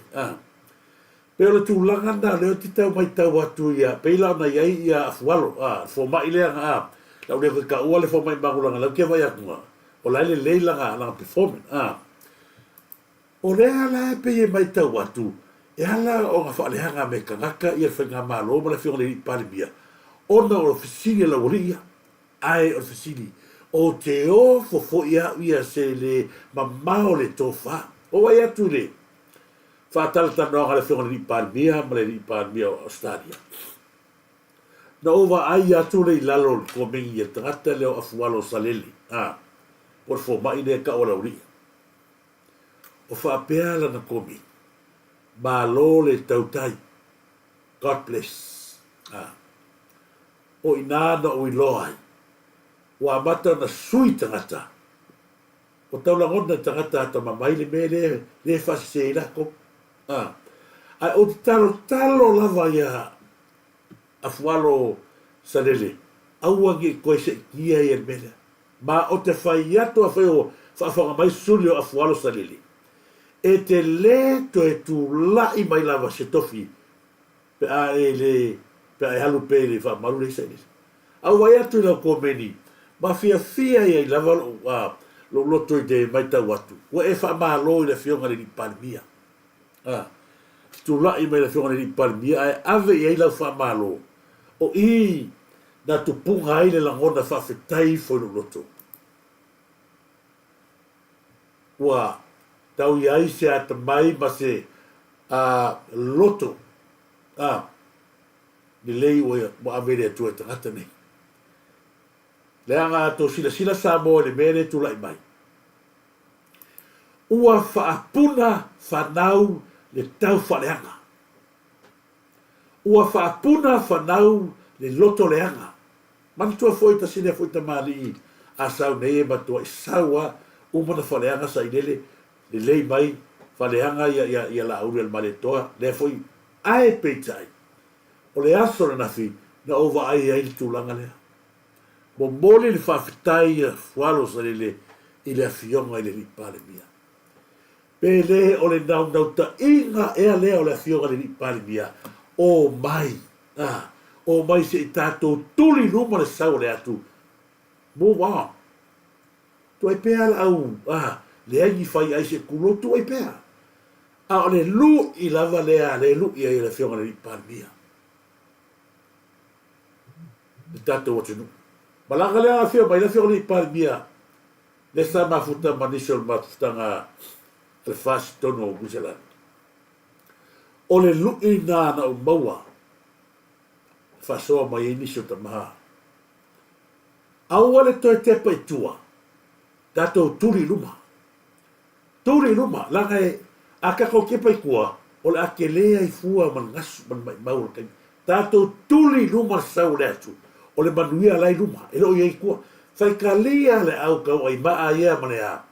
Pe ole tūlanga na leo ti tau mai tau atu ia, pe ila na iai ia afualo, fo mai lea nga, lau leo ka ua le fo mai mangulanga, lau kia vai aku nga, o lai le leila nga, langa performance, o lea la pe ia mai tau atu, e ala o nga whaaleanga me kangaka ia whainga malo, ma le whionga le pari mia, ona o fisili la uri ia, ai o fisili, o te o fo ia se le mamao le tofa, o wai atu le, whaatala tanoa ngale whionga le palmia, ma le palmia o Australia. Na ova ai atu le ilalo ko mengi e tangata leo afualo salele. Por fo mai ne ka ora uri. O whaapea la na komi. Ma lo le tautai. God bless. O inana o iloai. Wa mata na sui tangata. O taula ngona tangata ata mamai le mele le fasi ko. Ai o talo lava ia afualo salele. Auangi koe se kia ia mele. Ma o te whai ato a whai whawhanga mai suli o afualo salele. E te le to e tu lai mai lava se tofi. Pe a e le, pe a e halu pe le wha maru le salele. Au wai atu ila ko meni. Ma fia ia i lava lo loto i te mai tau atu. Wa e wha maa lo i le whionga le ni palmia. Tu lai mai le whionga ni palmia ai ave i lau wha malo. O i na tu punga ai le langona whawhetai fo no loto. Wa tau i ai se ata mai ma se loto. Ni lei o avere atua e tangata nei. Leanga to sila sa mo le mere tu lai mai. Ua whaapuna whanau le tau whaleanga. Ua whaapuna whanau le loto leanga. Manitua foi ta sine foi ta mali a sau nei matua i saua umana whaleanga sa inele le lei mai whaleanga ia la auri al maletoa le foi ae peitai. O le aso na nafi na ova ai le tūlanga lea. Mo mole le whawhitai a whalo sa le i le awhionga i le ripale mia. Pele o le nau ta inga ea lea o le awhionga le ripale mia. O mai. O mai se i tātou tuli numa le sau le atu. Move on. Tu ai pēa la au. Le aingi whai ai se kulo tu ai pēa. O le lu i lava lea le lu i ai le awhionga le ripale mia. Le tātou atinu. Malanga lea a whio mai le awhionga le ripale mia. Le sa mafuta manisol mafuta ngā le fasi tono o Guzelan. O le lui nā na o maua. Fasoa mai inisio ta maha. Aua le toi tepa i tua. Tatou turi luma. Turi luma. Langa e a kako kepa i kua. O le ake lea i fua man ngasu man mai maura kai. Tatou turi luma sau le atu. O le manuia lai luma. E lo i kua. Fai ka lea le au kau ai maa ia mane a.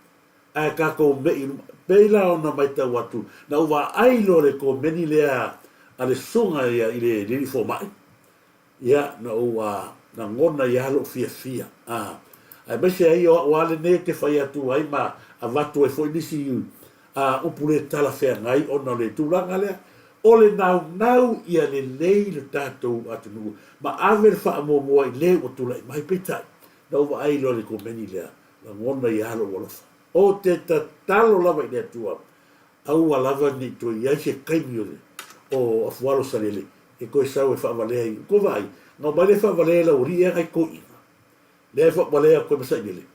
A kako me i luma. Peila ona mai tau atu. Na uwa ailo le ko meni lea a le sunga ia i le liri fo mai. Ia na uwa na ngona ia halo fia fia. Ai mese ai o ale ne te whai atu ai ma a watu e fo nisi upule tala whea ngai ona le tūlanga lea. O le nau ia le lei le tātou atu nuku. Ma awer wha mo mua i le o tula i mai petai. Na uwa ailo le ko meni lea. Na ngona ia halo walofa. O te talo lava i lea tua, au a lava ni to i aise kaimi o le, o afualo salele, e koe sau e whaavalea i, ko vai, ngā mai le whaavalea la uri e kai ko inga, le e whaavalea koe masa i lele,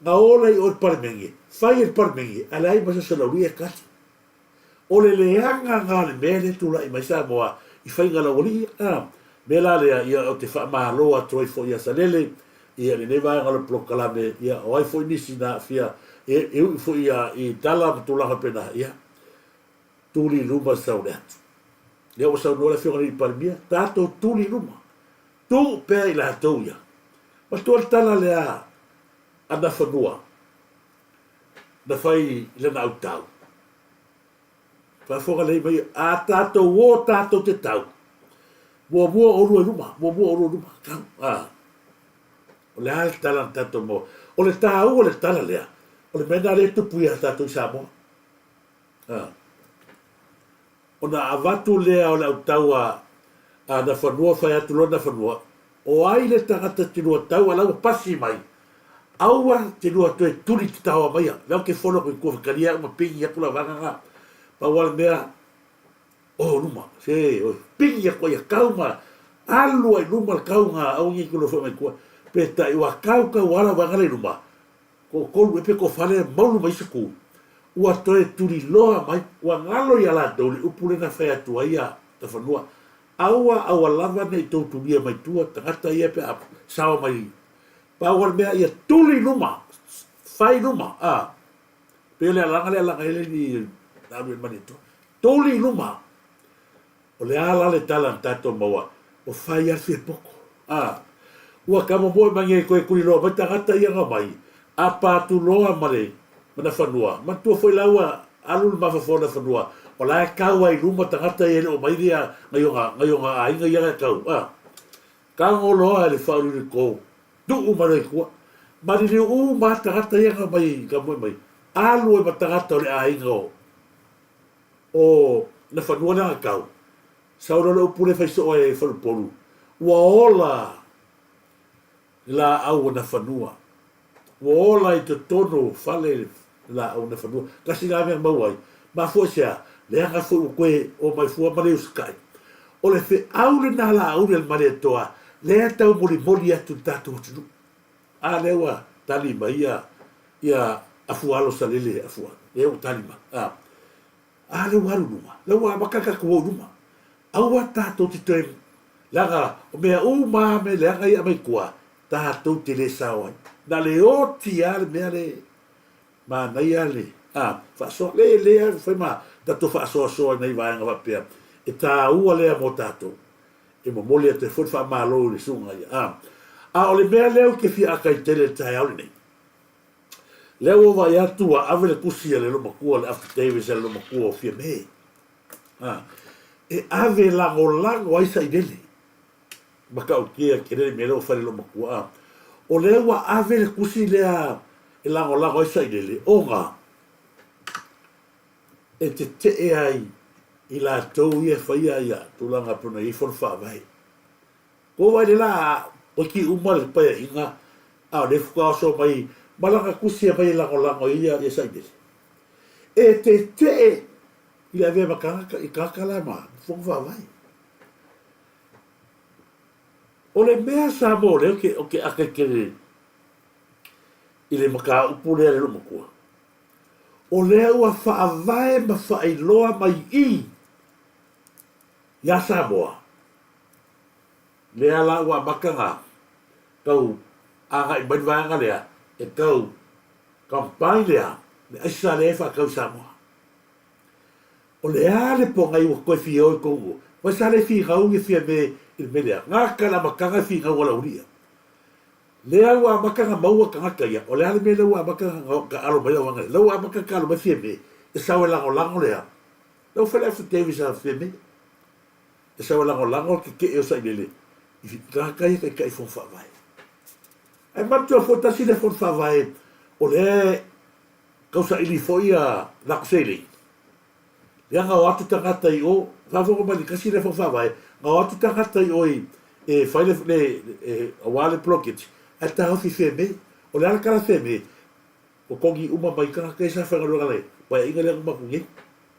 ngā ola i o le parmengi, whai e parmengi, ala i masa sa la uri e kati, o le leanga ngā le mele tula i maisa moa, i whai ngā la uri, me la lea ia o te whaamahaloa troi fo ia salele, ia le newa ngā le plokalame, ia o ai fo nisi na fia, e fu ia i tala matulanga pena ia tuli luma sau le atu lea o sau noa le whionga ni palmia tātou tuli luma tu pēa i la hatou ia ma tu al tala lea ana whanua na whai le na au tau whai lei mai a tātou o tātou te tau mua orua luma kau o le hal tala tātou mo o le tāu o le tala lea o le mena le tupu ia tātou i Samoa. Ona avatu lea o le tau a na whanua whai atu lona whanua. O ai le tangata te lua tau a lau pasi mai. Aua te lua toe turi te taua mai. Lau ke whono koe kua whakaria uma pingi aku la wanga ngā. Pa wala mea, numa, se, pingi aku ia kauma. Alu ai numa le kau ngā au ngi kulo whamai kua. Peta i wa kau wala wanga le numa. Ko kolu epe ko whale maunu mai saku. Ua toe turi loa mai, ua ngalo i ala tau le upule na whai atu ai a ta whanua. Aua lava nei tau tulia mai tua, tangata ia pe apu, sawa mai. Pawar mea ia tuli numa, whai numa, Pele alanga ele ni nawe mani tua. Tuli numa, o le ala le talan tato maua, o whai arfi e poko. Ua kama moe mangi e koe kuri loa, mai tangata ia nga mai, a pātu loa mare, mana whanua. Matua foi laua alul mawhawhona whanua. O la e kau ai ruma tangata e o mai rea ngayonga a inga ia kau. Ka ngoloa e le whauru ni kou. Du umare kua. Mari ni ma tangata ia nga mai ka moe mai. Alu e ma tangata o le a inga o na whanua na kau. Saura le upure whaiso e whanupolu. Ua ola la au na whanua. Ua ola i te tono whale la au na whanua. Kasi ngā mea mauai. Ma fua sea, le anga fua koe o mai fua mare uskai. O le fe au le nā la au le mare toa, le atau mori atu tātou atunu. A lewa talima ia afua alo salele afua. Eo talima. A le waru numa. Le wa makaka kuo numa. Aua tātou te toe. Langa, o mea maa me le anga ia mai kua. Tātou te le sawai. Na le oti ale mea le. Ma nei ale. Whaasoa, le, whai ma, tato whaasoa nei vāenga wapea. E tā ua lea mo tātou. E mo mole te whut wha mālo le sunga ia. O le mea leo ke fia akai tele tai au nei. Leo o vai atu a ave le kusia le loma kua, le After Davis le loma kua o fia me. E ave lango aisa i nele. Maka o kia kere me leo whare loma kua. O leo a ave le kusi lea e lango aisa i nele. O ngā. E te ai i la tau ia whaia ia tulanga puna i whanwha vai. Ko vai le la o ki umale paia inga a le whukaaso mai malanga kusia mai lango ia e saidele. E te i la vea makanga i kakala ma whanwha vai. O le mea sa mo le o ke aka kere i le maka upulea le lomakua. O lea ua whaavae ma whaailoa mai i ia Samoa. Lea la ua makanga kau anga i manuanga lea e kau kampai lea le aisa lea whakau Samoa. O lea le ponga i ua koe fia oi kongo. Wa sa le fia ngau i fia me i me lea. Ngā kala makanga fia ngau wala uria. Lea ua makanga maua ka ngaka ia. O lea le me lea ua makanga ka alo mai wanga. Lea ua makanga ka alo mai fia me. E sawe lango lea. Lea whale After Davis a fia me. E sawe lango ke ke eo sa ilele. I ngaka ia kai fonfa vai. Ai matua fotasi le fonfa vai. O lea kausa ili foia lakusele. Lea ngau atu tangata i o. Whawoko mani kasi le fonfa vai. Ngau atu tangata i oi. E whaile le awale blockage. A ta hofi feme, o le ala kala feme, o kongi uma mai kanga kei sa whangaroga le, pai inga le kumakungi,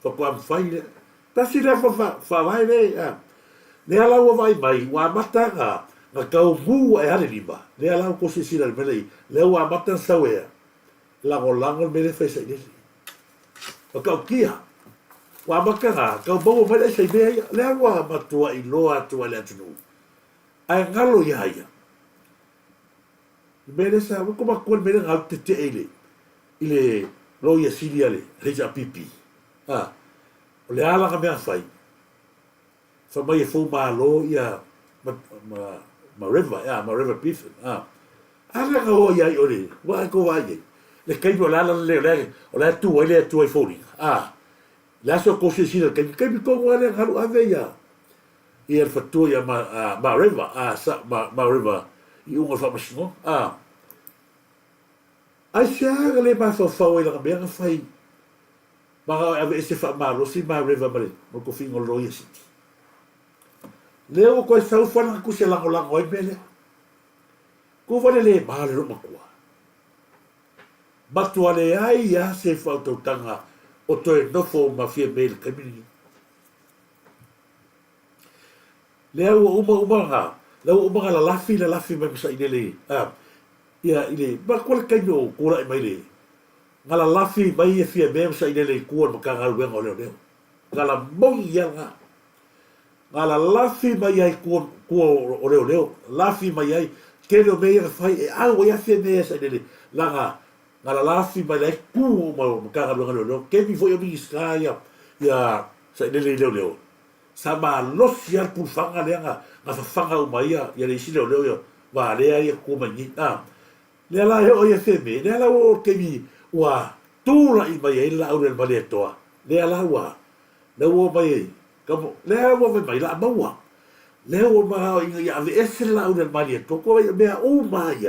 whako am whai le, tasi le whawai le, le ala ua vai mai, ua mata nga kau mu e hane lima, le ala ko se sira le melei, le ua mata sawea, lango mele whaisa i nesi. O kau kia, ua maka nga, kau mau mai le sa i mea, le ua matua i loa atua le atunu, ai ngalo i haia. Mele sa, wako makua mele ngau te ele. Ile lo ia silia le, reja pipi. O le ala ka mea whai. Whamai e fau maa lo ia ma river, ma river Biffin. Ala ka hoa iai ore, waa ko waa iai. Le kaipi o lala le, o lea tu ai fōni. Le aso ko se sila, kaipi kongo ale haru ave ia. Ia le fatua ia ma river, ma river. I unga whamasingo. Ai se aga le ma whawhau e langa mea whai. Maka ave ese fa malo si ma reva mare mo ko fingo loia si. Leo ko sa ufana ku se la ko ai mele. Ko vale le male ro makua. Batu ale ai ya se fa to tanga o to e nofo ma fie mele kamini. Leo uma la lafi mai sa ile ia ile ba ko le kaino ko la mai le ngala lafi mai e fia mem sa ile le ko ma ka ngal wenga le ngala mong ia ngala lafi mai ai ko o le lafi mai ai ke lo me fai e au ia fia me sa ile langa ngala lafi mai le ku ma ka ngal wenga le ke mi foi mi ska ia sa ile le sama los ya por fanga le nga fanga o mai ia le si le va le ia ko ma ni le la o ia feme le la o ke mi wa tu la i mai la o le male toa le la wa le o mai como le o mai la ma wa le o ma ia ave ese la o le male to ko me o mai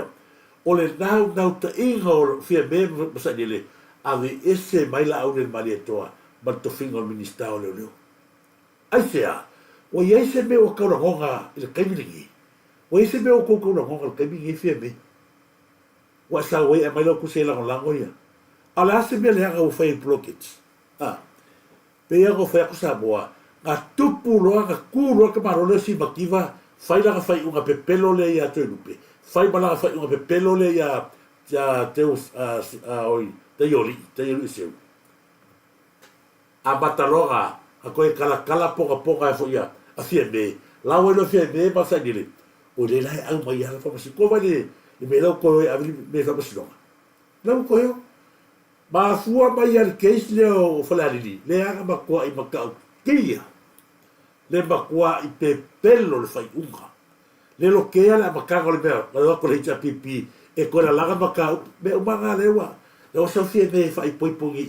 o le nau ta ingo fie me sa le ave ese mai la o le male toa ma to fingo ministero le ai sea o ia se me o ka ronga le kaimiringi o ia se me o ko ronga le kaimiringi fie me wa sa we e mai lo ku se la lango ia ala se me le nga o fai blockage pe ia go fai ku sa boa nga tupu lo nga ku lo ka maro le si makiva fai la fai unga pepelo le ia to lupe fai bala fai unga pepelo le ia ja teus oi te yoli se a bataloga a koe kala poka fo ia a fie me la we lo fie me pa sa dile o le lai au mai ala fa si ko vale e me lo ko a me fa si longa lo ko yo ma fua mai al case le o fa la li le aga ma ko i ma ka kia le ma ko i pe pelo le fai unga le lo ke ala ma ka le me lo ko le cha pipi e ko la laga ma ka me o manga le wa le o sa fie me fa i poi pongi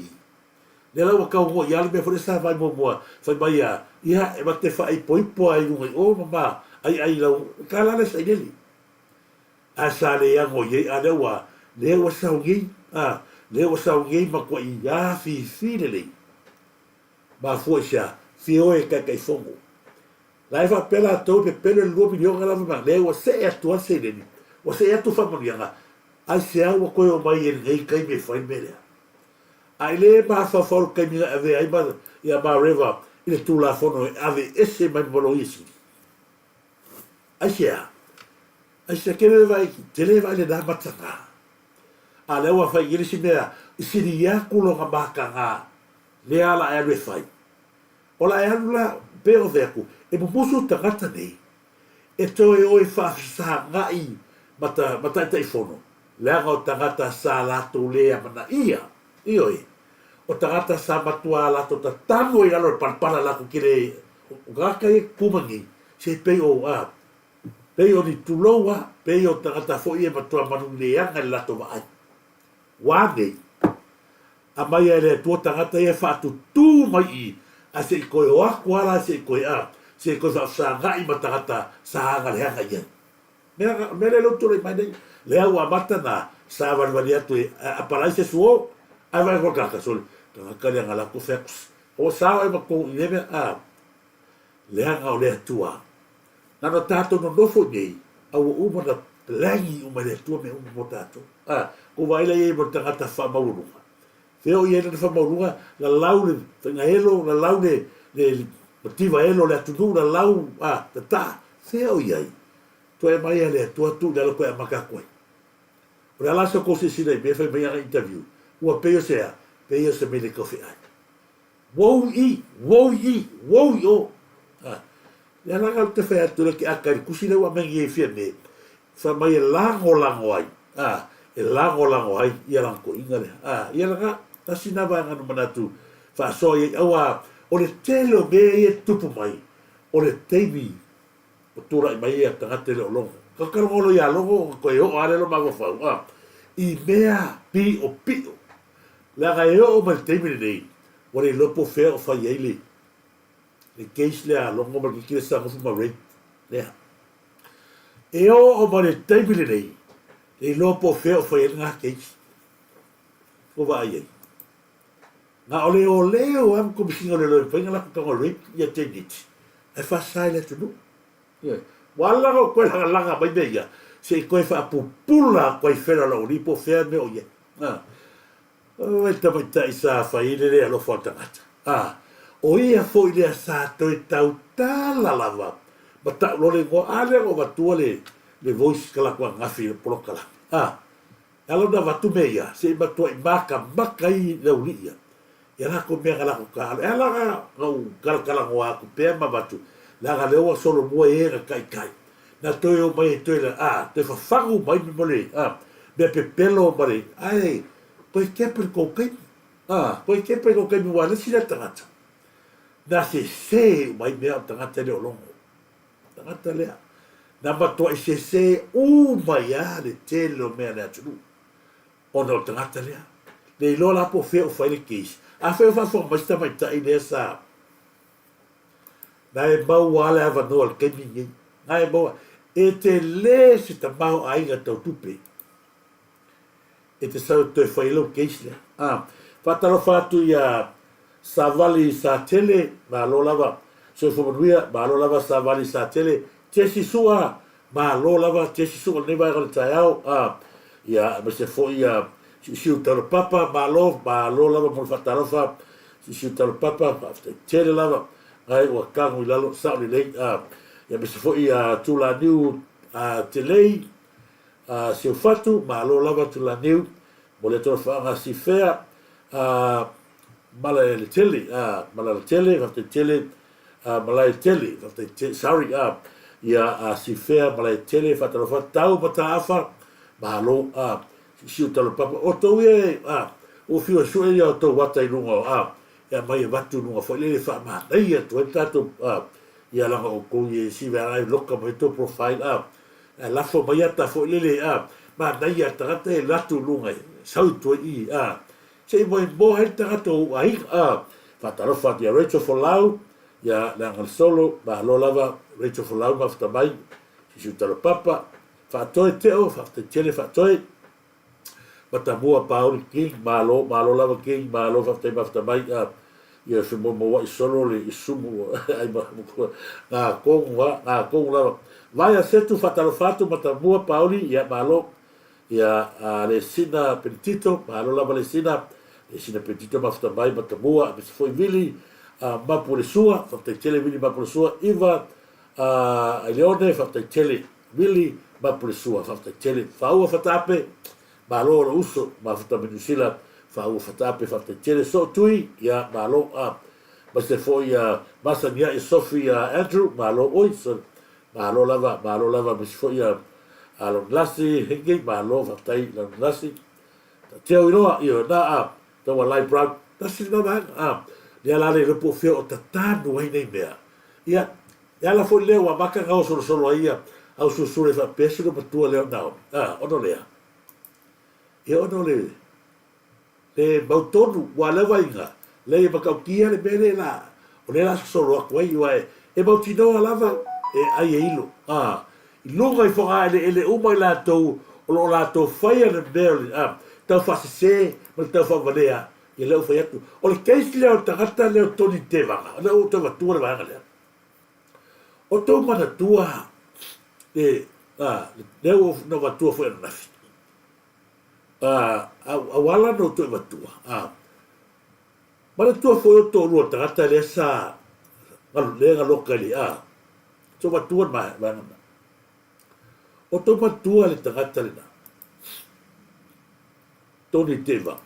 le la ka ngo ya le me fo sa vai mo fa mai ia e ma te fa i poi poi ai o mama ai la ka la le sa ile a sa le ya ngo ye a le wa le o sa ngi le o sa ngi ma ko i ya fi le ma fo xa fi o e ka fongo la fa pela to pe pelo el luopi yo la ma le o se e tu se le o se e tu fa mo ya ai se a o ko o mai e ngai kai me fa me ai le ma fa for kai mi ave ai ba ya ba river ile tu la fono ave ese mai bolo isi ai se ke le vai te le vai le da matanga a le wa fa ile si mea si dia kulo ga baka nga le ala e le fai ola e ala pe o veku e mo musu tagata nei e to e o fa sa ngai mata tai fono le ga o tagata sa la tu le mana ia ioi o tagata sa matua la to tango i alo palpala la ku kire o ga kai kumangi se pe o pe o ni tuloa pe o tagata fo i matua manu le anga la to vai wage a mai ele tu tagata e fa tu mai i a se ko o akwala se ko se ko sa ngai matagata sa ga le anga ia me le lo tu le mai le agua matana sa barbaria tu a para se suo a vai ko ka sol ka le ngala ku fex o sa e ko leve le anga o le tua na no tato no fo nei a o uma da langi uma le tua me uma tato ko vai le e matagata fa maulu feo ia le fa maulu la laule nga elo la laule le motiva elo le tu la lau ta feo ia to e mai le tua tu da ko e makakoi ora la so cose si dai me fa mai interview o peio se me le coffee ai wo yo ya la ga te fa tu le a ka ku si le wa me ye fi me fa mai lango ai e lango ai ia la ko ingale ia la ta sinava nga no manatu fa so ye awa o le telo be ye tupu mai o le teimi o tura mai e tangate le longo ka ngolo ya longo ko yo ale lo mago fa i mea pi o la ga yo o mal teimi nei o le lopo fe o fa ye le case le a longo ma ki sa mo ma re le e o mal teimi nei le lopo fe o fa ye nga case o va ye nga o leo am ko bisinga le lo penga la ko ngol ya tenit e fa sai le tu wala ko la langa ba meia se ko fa pupula ko fa la o lipo fe me o ye o e ta isa fa ile le lo fota o ia fo ile sa to tau tala lava ba ta lo le ko ale o ba tu le voice kala ko ngafi pro kala alo da va tu meia se ba to maka i le ulia ya la ko me kala ko kala ela ga kala ko aku pe ma ba tu la ga le o solo mo e kai na to yo mai to la te fa fagu mai me mole be pe pelo mole ai poi che per cocaine poi che per cocaine mi vuole si la tangata na se mai me tangata le longo tangata le na ba to se mai le telo me na tu ono tangata le lola po fe o fai kis a fe fa fo basta mai ta ile sa dai ba wala ava no al kemi ai bo e te le se ta ba ai ga to tupe e te sa to fai lo kis le fatalo fatu ya savali sa tele ma lo lava so fo buia ma lo lava savali sa tele te si sua ma lo lava te si sua ne va ga taiao ya ma se fo ya si utalo papa ma lo lava mo fatalo fa si utalo papa tele lava ai wa kangu lalo sa le ya ma se fo ya tu la niu tele si fatu ma lo lava tu la niu mo le to fa si fea mala le tele fa tele sorry ya si fea mala tele fa talo fa tau bata afa ma lo si utalo papa o to e o fio so e o to wata i lungo ya mai watu lungo fo le fa ma dai e to tato ya la o ko ye si va ai loka mai to profile la fo mai ta fo le ma dai e ta te la tu lunga sau to i se moi bo he ta to ai fa talo fa dia Rachel for Lau ya la ngal solo ba lo lava Rachel for Lau ma fa mai si utalo papa fa to te o fa te tele fa to bata mua pauli king malo lava king malo fafte mai ia se mo wa solo le isumu ai ba na kong lava vai a setu fatalo fatu bata mua pauli ia malo ia le sina petito malo lava le sina petito fafte mai bata mua se foi vili ma por sua fafte tele vili ma por sua iva leone fafte tele vili ma por sua fafte tele faua fatape malo lo uso ma fata menusila fa u fata pe fata tele so tui ya malo ma se foi ya masania e Sofia Andrew malo oiso malo lava mi foi ya alo glasi hingi malo fata i la glasi teo io na to wa live brown tasi na man ya la le po fe o tatano ai nei mea ya la foi le wa maka ga solo ia au su le fa peso no patua le na ono lea e ono le bautonu wa le vainga le bakaukia le bele la o le la solo ko ai wa e bautino lava e ai ilo i lunga i fonga ele uma la to o la to fire le bele ta fa se ma ta fa valea e le fa yatu o le case le o tagata le o toni te vanga le o to va tu le vanga le o to mana tua le o no va tu foi na wala no to batua mara to foi to ro tata le sa le ga lokali to batua ma o to batua le tata le to ni teva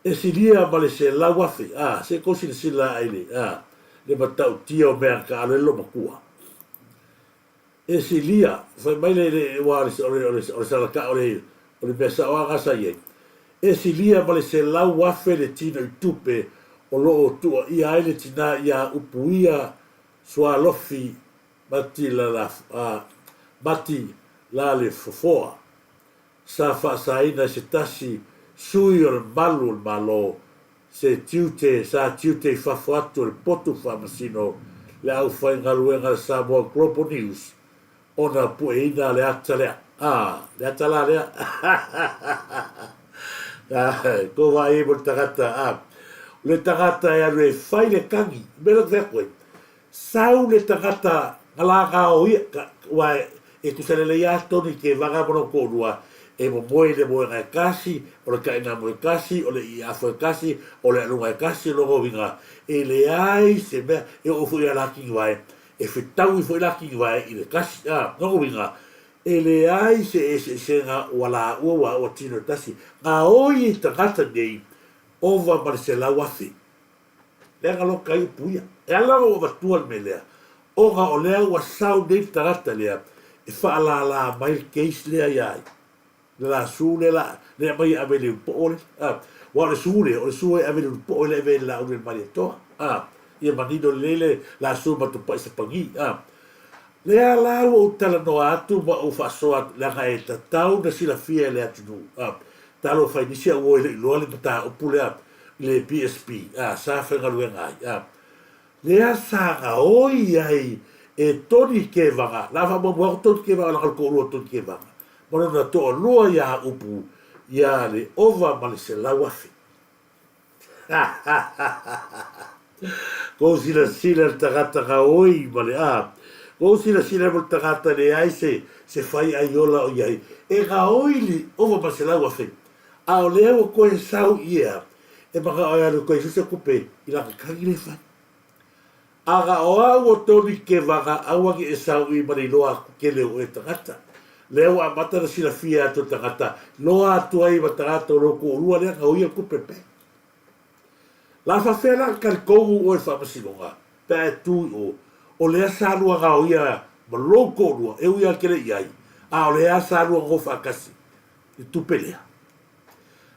e si lia vale se la wafi se cosi si la ile le batau tio merca le lo makua e si lia fa mai le wale o sa ka o le pesa o agasa ye e si lia vale se la wafe le tino i tupe o lo tu i aile tina ia upuia sua lofi bati la le fofoa sa fa saina se tasi sui o malu malo se tiute fa fatu le potu fa masino le au fa ngaluenga sa mo Global News ona pueina le atalea le atala le Ko vai mo tagata le tagata e re fai le kangi mera ve koe sau le tagata ala ka o wa e tu sele le ya toni ke vaga mo ko rua e mo moe le moe ngai kasi o le kaina moe kasi o le i afo kasi o le lunga kasi logo vinga e le ai se me e o fu ya la ki vai e fitau i fu la ki vai i le kasi logo vinga e le ai se nga wala ua o tino tasi nga oi tagata nei ova Marcela wafi le ngalo kai puia e ala o vatua me lea o nga o lea wa sau nei tagata lea e fa la mai case lea iai la sule la le mai avele un po ole wa le sule avele un po ole avele la un mai to ia manido lele la suma to pa se pangi le ala o tala no atu ma o fa so la gaeta tau na sila fia le atu talo fa inicia o le lo le pata o pule le PSP sa fa ngalu ngai le asa ga oi ai e toni ke vaga la fa mo toni ke vaga la ko lo toni ke vaga mo na to lo ya upu ya le ova Marcela wafi ko sila tagata ga oi male ko sila mo tagata le ai se fai ai ola o ai e ga oi li ova Marcela wafi a le o ko sau ia e maka o ya ko se kupe ila ka le fa aga o toni ke vaga awagi e sau i mari loa ke le o e tagata leo a mata na sila fia to tagata loa tuai wa tagata o ko rua le ka uia ku pepe la fa fela kal ko o e fa masilonga pe tu o le sa rua ga uia ma lo ko rua e uia ke le iai a o le sa rua go fa kasi i tu pelea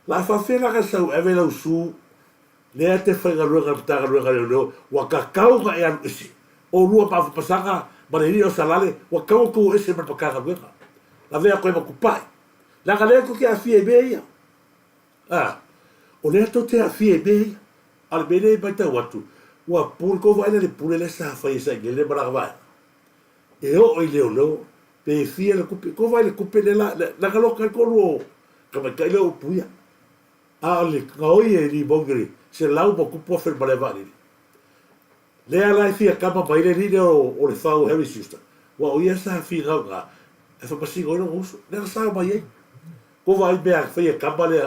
la fa fela ka sa e vela usu le te fa ga rua ga ta rua ga le wa ka kau ga e alu isi o rua pa pasanga ma le o salale wa kau ko ese ma pa ka ga la vea koe makupai. La galea ko ke a fie beia. O lea to te a fie beia. Al bene mai tau atu. Ua pule ko vaina le pule le sa fai sa ngele mara vai. E o i leo. Pe fie le kupe. Ko vai le kupe le la galoka ko ruo. Ka mai kai leo puia. Le ngaoi e ni bongri. Se lau ma kupo fer male vani. Lea lai fia kama mai le rine o le fau Harry Schuster. Ua o ia sa fie ngau ngā. E fa pasi go no uso le sa mai ai ko vai be a fai kamba le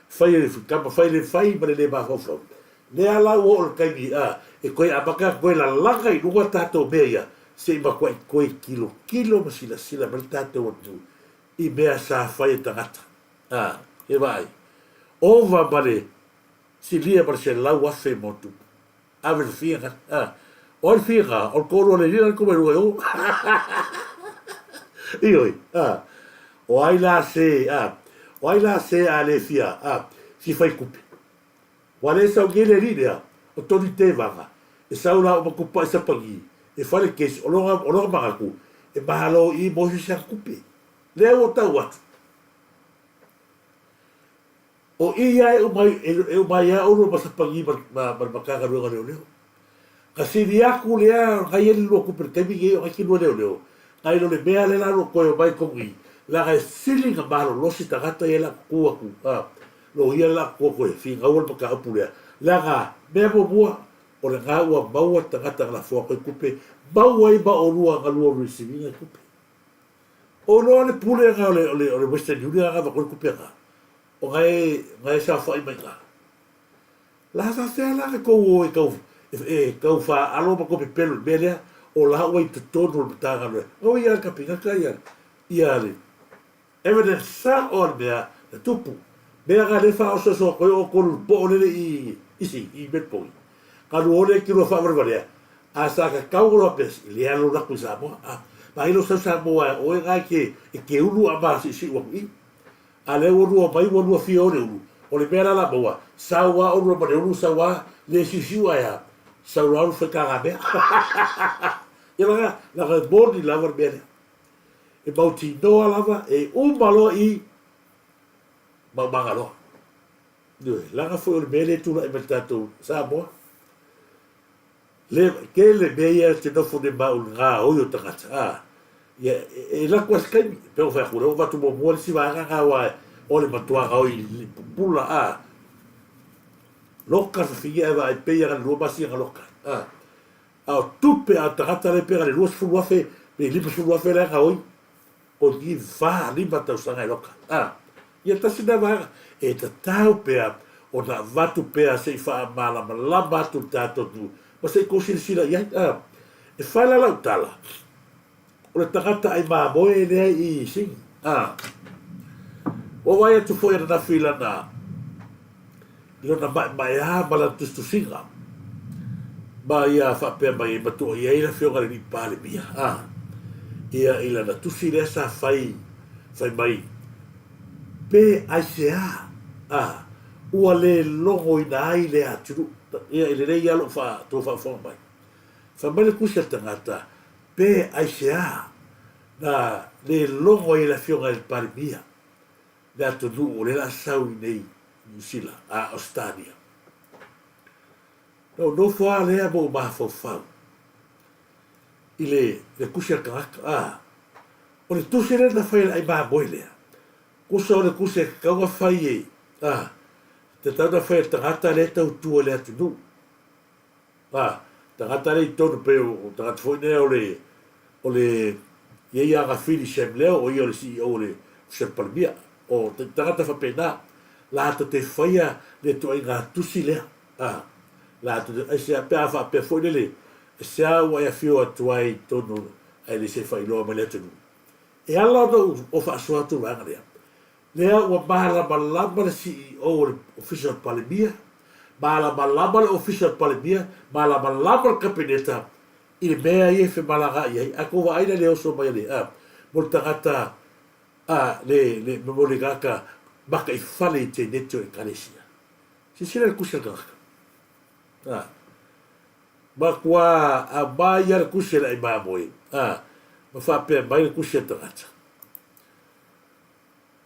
fai kamba fai le fai ba le ba fo le ala o kai ni e ko a baka ko la langa i lua tato beia se ba ko kilo ma sila ma tato o tu i be a sa fai tagata e vai o va bale si lia per se la wa fe motu a ver fia o fia o ko le lia ko me ro Ioi, o ai la se a le fia, si fai kupe. Wale sa o gele rinea, o toni te vanga, e saura o makupa e sapangi, e fale kesi, o longa mangaku, e mahalo i mohi sa kupe. Leo o tau atu. O ia e umai a uro ma sapangi ma makanga ruanga leo. Kasi riaku lea, ngai ele lua kupe, kaimi ge o haki lua leo. Ai lo le mea le lalo koe o mai kongi. La kai sili nga malo losi tagata e la kua ku. Lo ia la kua koe. Fi nga ua maka apu lea. La nga mea mo mua. O le nga ua maua tagata la fua koe kupe. Maua i ba o lua nga lua resivinga kupe. O loa le pule nga o le Western Union nga koe kupe nga. O ngai sa fai mai nga. La sa fea la ka kou o e kau fa alo ma kope pelu. Mea lea. O la ua i te tono le tanga noe. O ia ka pinga ka ia. Ia le. Evidence sa o le mea, le tupu. Mea ka le wha o sa so koe o kolu po o lele i isi, i metpongi. Ka lu ole ki rua wha warwarea. A sa ka kauro pes, i le alo raku sa moa. Ma ilo sa moa, o e ngai ke ulu a maa si waku i. A le urua mai urua fia o le ulu. O le mea la moa. Sa ua urua ma le ulu sa ua le sisiu aia. Sa ua ulu whekanga mea. Ia langa mōni lava mea. E mauti noa lava, e umalo i maumangaloa. Langa foi o le mea le tula e me tatou Samoa. Ke le mea ia te nofo ne mau ngā oi o tagata. E lako as kaimi, peo whai kura, o watu mo mua le siwa ngā wae, o le matuaga o i le pupula loka fia va e peia ga lua masi ga loka a tupe a tagata le pega le lua fulu afe me lipa fulu afe le ga oi o ni va lipa tau sanga loka ia tasi na va e ta tau pea o na vatu pea se fa mala malama tu tato tu ma se ko sila ia e fala la tala o le tagata ai ma moe le i sing o vai tu foi na fila na ilo na mai bala tu singa ba ia fa pe mai ba tu ia ila fio gali pale bia ia ila na tu sile sa fai mai pe aisea ua le longo ina ai le atu ia ile le ia lo fa tu fa mai fa mai le kusa tangata pe aisea na le longo ila fio gali pale bia le atu nu le la sau nei New Zealand, Australia. No fua lea mo mafofau. I le kusia karaka, o le tusi le na whaia ai maa moe lea. Kusa o le kusia kaunga whai te tau na whaia tangata le tau tua le atu nu. Tangata le i tonu pe o tangata whoinea o le iei anga whiri sem leo o i o le CEO o le Sepalmia, o te tangata whapena. La te whaia le to inga tusi lea. La te se apea wha apea fwoi le se a wai a whio atu ai tonu ai le se whailoa ma le tonu. E ala no o wha asua atu ranga lea. Lea ua mahalama lama le CEO o le official palemia, mahalama lama le official palemia, mahalama lama le kabineta i le mea i e whi malaga i ai. Ako wa aina le oso mai le mo le tangata le memori gaka maka i fale i te neto e kalesia. Si sila le kusia kaka. Ma kua a mai a le kusia la i maa moe. Ma whapea mai le kusia tangata.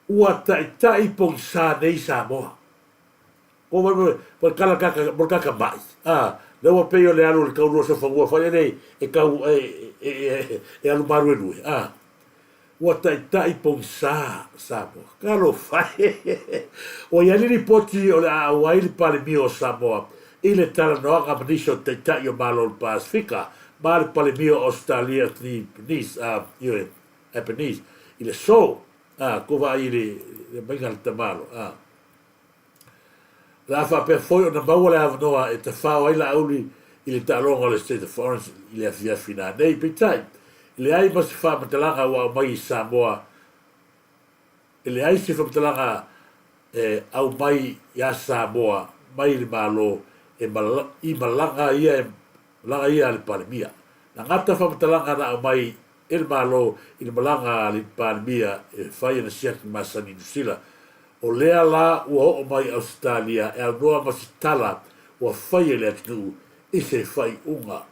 Ua tai pong sa nei sa moa. Ko mai kala kaka mai. Le ua peo le alo le kaurua sa whangua whare nei e kau e alu maru e nui. Ua tai pong sa Samoa. Kalo whae. O iani ni poti o le awai li pale mi o Samoa. I le tala noanga maniso tai o malo le Pasifika. Ma le pale mi o Australia ni Penise. E Penise. I le so. Ko va i le mainga le tamalo. La fa pe foi o na maua le avanoa e te whao ai la auli i le talonga o le State of Florence i le afiafina. Nei pitai. Le ai masi whamatalanga wa mai i Samoa. Le ai si whamatalanga au mai i a Samoa, mai le malo, i malanga ia le palemia. Na ngata whamatalanga na au mai i le malo, i le malanga le palemia, e whai na siaki masani nusila. O lea la ua o mai Australia, e au noa masi tala, ua whai le atinu, i se whai unga.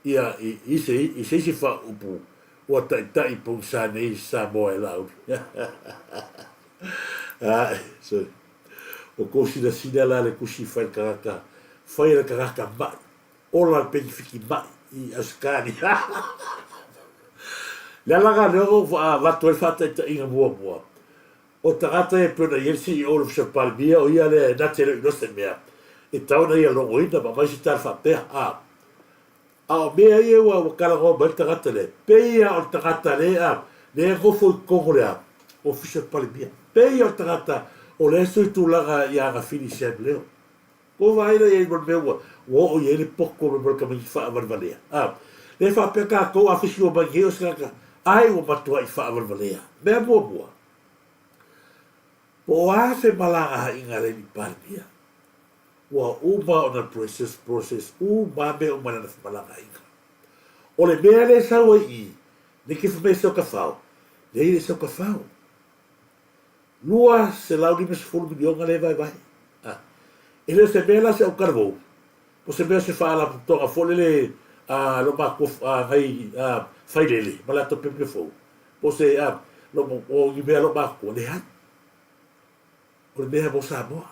Ia i se wha upu. Ua tai pung sa nei Samoa e lau. So, o kosi na sina la le kusi whai karaka, whai le karaka mai, ola le penifiki mai i Askani. Le alanga leo watu e whata i ta inga mua. O tagata e puna yelsi i Olaf Sepalmia o ia le natele inose mea. E tauna ia longo ina, ma mai si tala whapea. O mea ia ua kalango mai tagata le. Peia o tagata le le ngofo i kongo le o Fisher Palemia. Peia o tagata o le sui tulaga i aga fini sem leo. Ko vaina i mon mea ua o ia le poko me molka mai wha avarvalea. Le whapea kako a fisi o mai heo skaka. Ai o matua i wha avarvalea. Mea mua. O a se malanga inga le ni Palemia. Ua uma o na process me o mana na malanga inga. O le mea le saua i, ne ke whamei sau ka whao. Le i le sau ka whao. Lua se lau ni me se fulu milionga le vai. E leo se mea la se au karvou. Po se mea se whaala putonga fole le lo mako ngai whailele, malato pepe fou. Po se o i mea lo mako, le han. O le mea mo Samoa.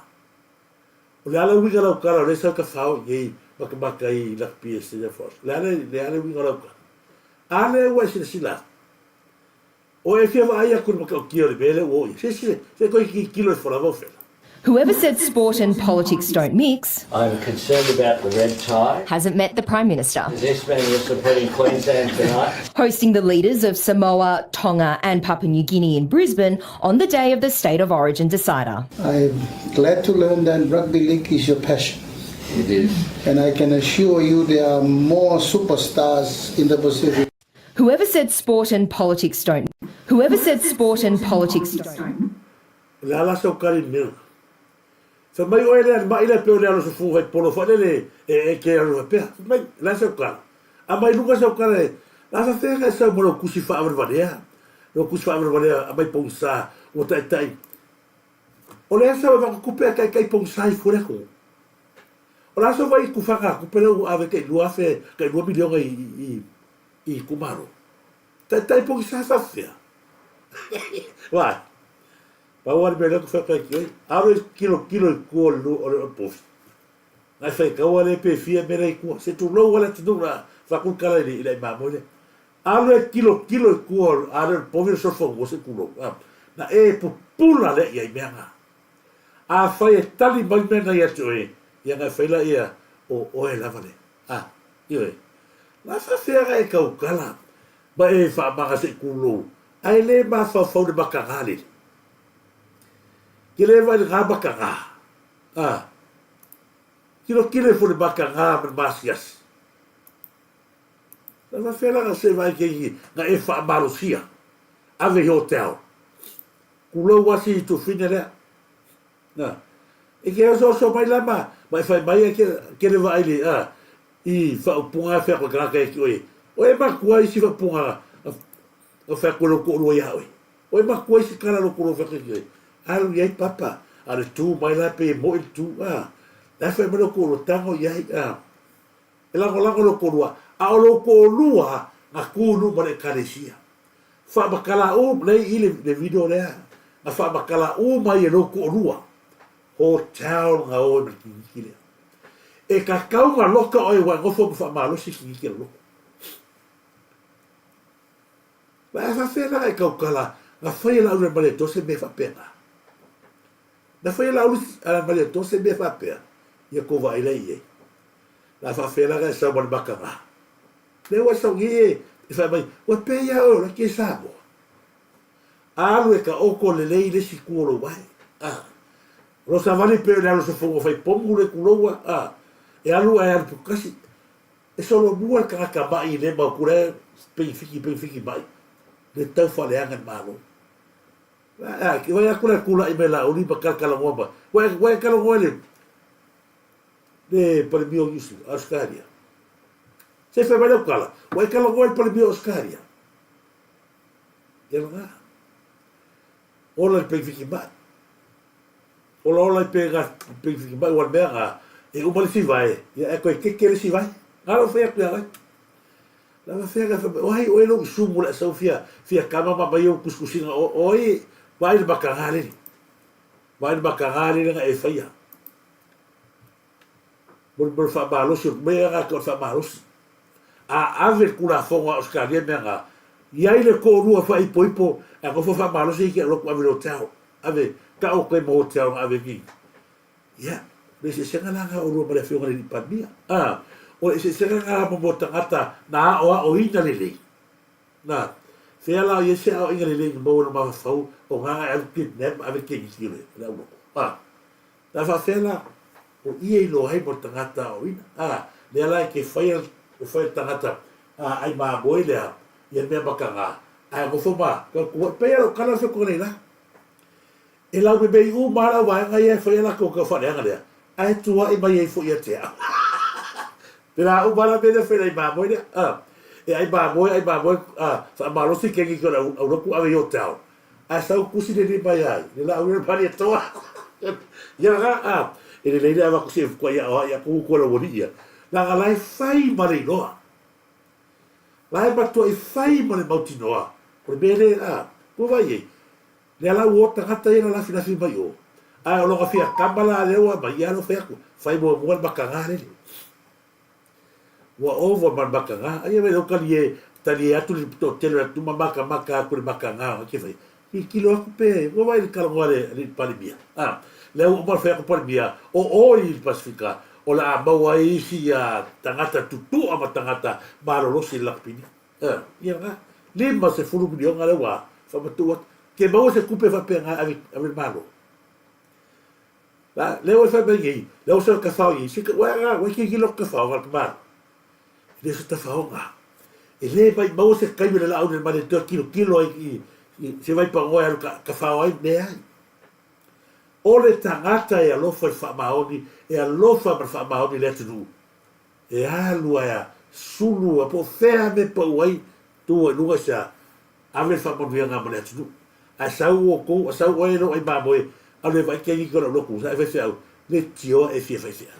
O le ala winga lau kara, le sau ka whao, yei maka i lakpi e se fos. Le ala winga lau kara. Ale ua sila. O e fia vai a kur maka o kia le bele o se ko ki kilo e fora vo Whoever said sport and politics don't mix I'm concerned about the red tide. hasn't met the Prime Minister. Is this man representing Queensland tonight? Hosting the leaders of Samoa, Tonga and Papua New Guinea in Brisbane on the day of the State of Origin decider. I'm glad to learn that rugby league is your passion. It is. And I can assure you there are more superstars in the Pacific. Whoever said sport and politics don't. Whoever said sport and politics don't. la la so kari ne sa mai o ele mai le pe o le so fu vai polo fa le e ke ro pe mai la so kala a mai luga so kala la sa fe ka so mo kusi fa aver vadea lo kusi fa aver vadea a mai ponsa o tai o le sa va ku pe kai ponsa i fora ko o la so vai ku fa ka ku pe lo ave ke lu afe ke lu milio i kumaro tai ponsa sa fe vai Pawar bela ko fa kai aro kilo ko o pof na fa ka wale pe fia mera ko se tu lo wala tu na fa ku kala ni ila ma mo aro kilo ko aro pof so fo se kulo na e pula le ia menga a fa e tali mai mena ia tu e ia ga fa ila ia o e la vale io la fa fera e ka kala ba e fa ba se kulo ai le ma fa de bakarali Kile vai ga bakanga. Kile fo de bakanga per basias. La fela ga se vai ke na e fa malusia. Ave hotel. Kulo wasi tu finere. Na. E ke so mai lama, mai fai mai ke le vai le I fa punga fa ko ga ke oi. Oi ma kuai si fa punga. O fa ko lo ko lo ya oi. Oi ma kuai si kala lo ko lo fa ke alu yai papa ale tu mai la pe mo il tu la fa mo ko lo tango yai e la lo ko lua a lo ko lua a ku nu mo le karesia fa bakala o le ile de video le a fa bakala o mai lo ko lua hotel nga o me kile e ka kau nga loka o wa ngo fo fa malo si ki lo ba fa fe la ka kala nga fa la o le to se me fa pena na foi la luz a la to se be fa pe ia ko vai le ie la fa fe la ga sa bon bakara le wa so ye fa mai o pe ya o la ke sa bo alu e ka o ko le le si ku lo vai lo sa vale pe la so fo fai pomu le ku lo wa e alu e al kasi e solo bua ka ka mai le ba ku le pe fiki mai le tau fa le anga malo que vai a kula i mela o lipa kala ngomba vai kala ngole de para bio isu Australia se fe vai kala vai kala ngole para bio Australia ya ola pe fiki ba ola pe fiki ba o bera e o mali si vai e ko que si vai alo fe ya vai la va fera oi o lo sumo la Sofia fia kama ba yo kuskusinga oi vai bakangari nga e faia bol fa balos me nga ko fa balos a ave kula fonga Australia menga ia ile ko rua fa ipo a ko fa balos ke lo ko ave hotel ave ka o ko mo hotel ave ki ya be se senga nga o rua ba fe ngari pa bia o se senga nga mo tangata na o ina lele na Fea la ye se au ingale le mo no ma fau o nga al kidnap ave ke ki le la uno la fa fela o ie lo hai por tangata o ina le la ke fai tangata ai ma boile ye me bakanga ai go fo ba ko pe lo kala se ko le la e la be u mala wa nga ye fai la ko fa le nga ai tu ai ba ye fo ye te Pela u bala be de fe le ma boile e ai ba boy fa malo si ke ki ko au ku ave hotel a sa ku si de ba ya le la u pa le to ya ga e le le va ku si ko ya ku lo bolia la ga lai fai mari no lai ba to e fai mari mauti no por bere ku va ye le la u ta gata ina la fina ba yo a lo ga fia kambala le wa ba ya no fe ku fai mo ba kangare wa over man bakanga ai me loka ye tali atu li to tele tu maka aku le maka nga ke fai ki kilo aku pe o vai le kalangole le palibia le o mal fa ko palibia o i Pasifika o la maua isi a tangata tutu ama tangata marolosi lakpini ia nga lima se fulu milion ale wa fa matua ke mau se kupe fa pe nga ave malo la le o fa bengi le o se ka fa i se wa ki kilo ka fa wa ka le se ta fa nga e le vai mau se kai le la au le male 2 kilo i se vai pa ngoa ka fa ai ne ai o le tangata e alofa i whaamaoni, e alofa ma whaamaoni le tunu. E alua ea, sulu a po whea me pa uai, tua lunga sea, ave whaamaoni ngā ma le tunu. A sau o kou, a sau oe no ai māmoe, a le vai kengi kora loku, sa e whewhea au, le tio e fia whewhea.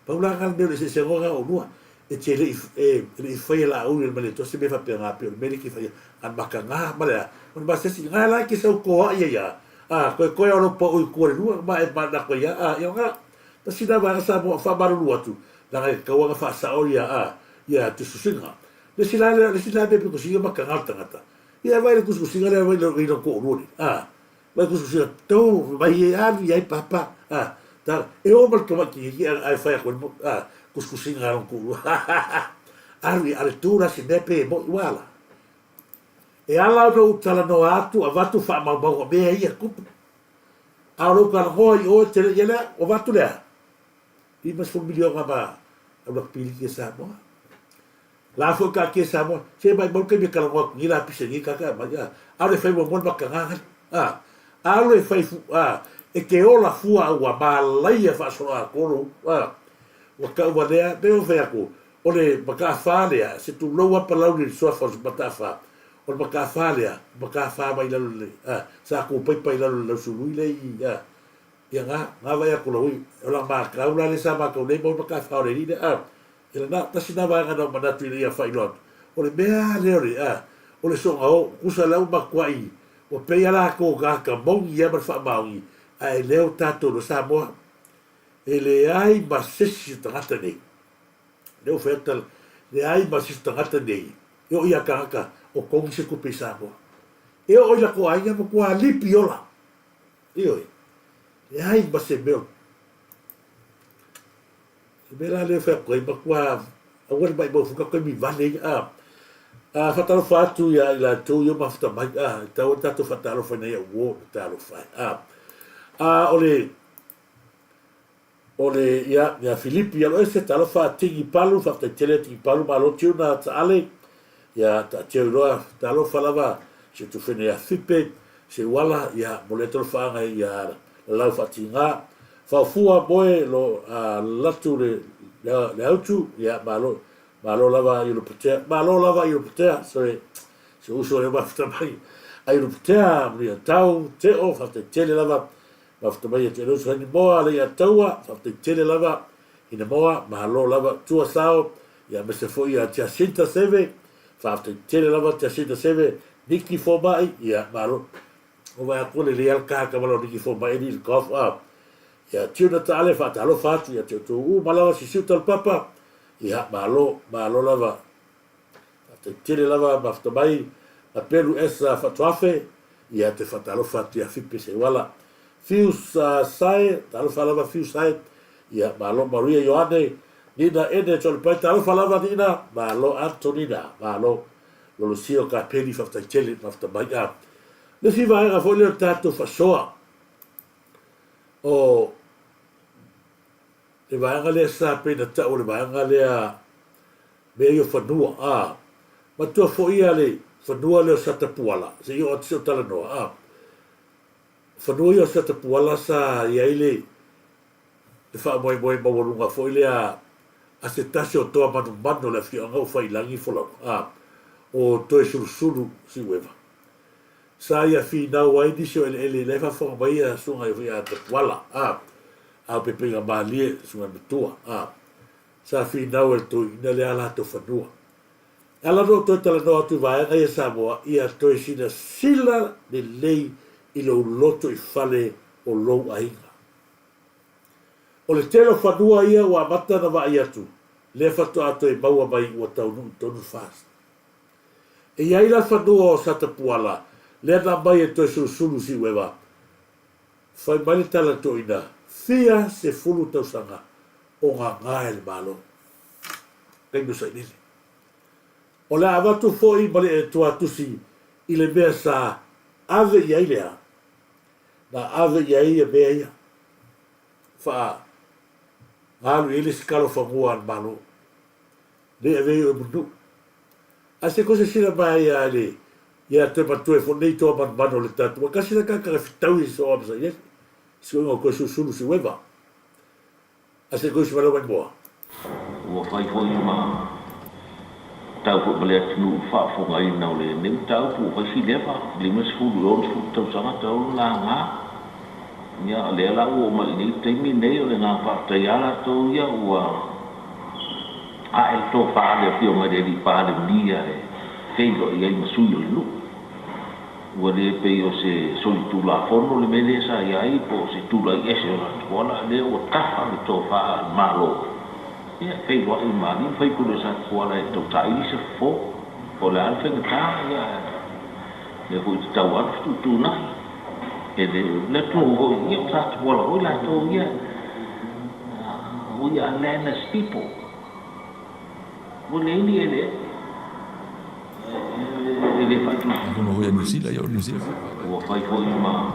Paula ngā meo le se se ngonga o nua, e te le i whaia la au le male, to se me whapea ngā peo, le mele ki whaia, an maka ngā malea, on ma sesi, ngā lai ke sau koa ia, koe alo pa ui kore lua, ma e mana koe ia, ia nga, ta sina wanga sa mo whamaru lua tu, nanga e kauanga wha saori ia te susinga. Le sina me pe kusinga maka ngata ngata. Ia vai le kusinga le vai le ino ko uruni. Vai kusinga tau, vai e alu, ia i papa. Ta, e o mal kamaki, ai whai a koe, kusinga aron ko uruni. Alu i ale tūra si nepe e mo iwala. E ala no utala no atu, a vatu wha mau mea ia kupu. A ro ka hoa i o te le o vatu lea. I mas fu milionga ma a wak pili ke Samoa. La fu ka ke Samoa, se mai mau ke me kala ngoa ni la pise ni kaka ma ia. A le fai mo mon maka ngangan. A le fai fu, e ke ola fua ua ma laia wha soa a koro. Wa ka ua lea, meo fai ako, o le maka whalea, se tu loa palau ni soa fa mata wha. O maka whalea, maka wha mai lalu le, sa ko pai lalu le surui le ia ngā vai ako lau i, o la maka ula le sa maka ulei mau maka wha ore rine, ila nā, tasi nā vai ngana manatu i le ia whailon. O le mea leo re, o le songa o, kusa lau makua i, o pei ala ko gaka mongi ia mar wha maungi, a e leo tato no Samoa, e le ai masesi tangata nei. Leo whetal, le ai masesi tangata nei, e o ia kahaka, o kongi se kupe Samoa. E o ila ko ainga ma kua lipi ola. I oi. E ai ma se meo. E mea leo whea koe ma kua awari mai mau fuka koe mi vale ia. Whataro whātu ia ila tau ia mawhata mai. Tau tato whataro whaina ia uo taro whai. Ole ia Filipi alo ese talo whātingi palu, whakta tele tingi palu ma lo tiu na ta ale. Ia ta teo roa talo whalawa se tu whene a whipe, se wala ia moletoro whaanga ia lau whati ngā. Whawhua moe lo latu le autu, ia malo lava i ruputea, sorry, se uso e mawhita mai, a i ruputea, mria tau, te o, whakta tele lava, mawhita mai e te ruso hani moa le ia taua, whakta tele lava, ina moa, mahalo lava, tua sao, ia mese fo ia tia sinta seve, whafte tele lava te asita seve, Niki Fomai, ia malo. O vai akole le alka malo Niki Fomai ni kof up. Ia tiuna tale fa talo fatu ia tu malawa si siu tal papa. Ia malo lava. Te tele lava mafta mai a pelu esa fatuafe. Ia te fatalo fatu ia fipe se wala. Fius sai, talo falava fius sai. Ia malo Maria Ioane. Nina ene tole pai talo falava nina. Malo Antonina. Malo lo sio ka peli fa tele fa mai a le si vai a folio tato fa soa o le vai ngale sa pe na ta o le vai ngale a meio fa nua ma tu fo ia le fa nua le sa ta puala se io o tso tala no fa nua io sa ta puala sa ia ile le fa moi mo lunga fo ile a se tasio to manu le fio ngo fa ilangi fo o toi suru si weva. Sa ia fi na wai di so ele leva fo mai a sunga ia te wala a pepe nga malie sunga tua sa fi na o to ina le ala to fanua. Ala no to tala no tu vai ia Samoa ia toi sina sila de lei i lo loto i fale o lo ainga. O le telo fanua ia wa mata na vai atu. Le fatu ato e maua mai o tau nu tonu fast. E iai la whanua o Satapuala, lea na mai e toi sulu si wewa. Whai mai le tala toina, fia se fulu tausanga o ngā ngae le malo. Kei nusa inile. O le awatu foi male e tua tusi i le mea sa ave iai lea. Na ave iai e mea ia. Wha ngalu ili sikalo whangua an malo. Ne e vei o mundu. A se kose sira mai ia le ia te matue fo nei toa man mano le tatu. Wa kasi na kaka fitau i so amsa yes. Si o ko sulu si weva. A se kose malo mai moa. Ua whai hoi ma tau po male atinu whaafonga i nau le neu tau po whai si lewa lima sifuru o sifuru tau sanga tau la ngā ia le ala ua ma ni teimi nei o le ngā whaatai ala tau ia ua a e tō whaale a whio mai re whaale nia e whengo i ai masui o le nu ua le pei o se soli tula fono le mele sa i ai po se tula i ese o la tuala le ua tafa le tō whaa malo ia fei wa i mani fei pule sa kuala e tau tai se fo o le alfe na ta ia le hui tau alfe tu na e le tu ho ia sa kuala o la to ia we are landless people le ni ele fai tu no hui New Zealand yo New Zealand o fai fo i ma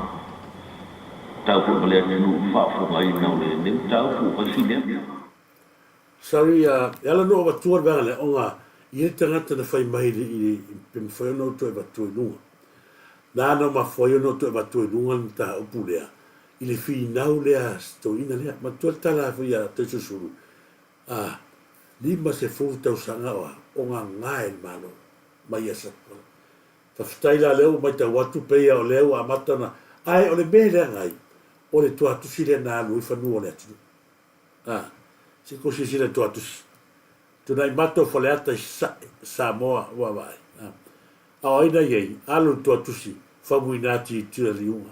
tau pu le nu fa fo mai na le tau pu pa si le Sorry, ela no wa tuar vanga le onga i te ngata na whai mai i pim whai no to e watu i nunga. Nā no ma whai no to e watu i nunga ni ta upu lea. I le whi nau lea sto ina lea. Ma tuar tala whi a te susuru. Lima se furu tau sanga o ngā ngae mano. Mai asa. Whaftaila leo mai ta watu peia o leo a matana. Ai o le me lea ngai. O le tuatu sile nā lui whanua lea tinu. Se kosi sila to atus to nai mato foleata Samoa wa vai a aina ye alu to atusi famuinati tira liunga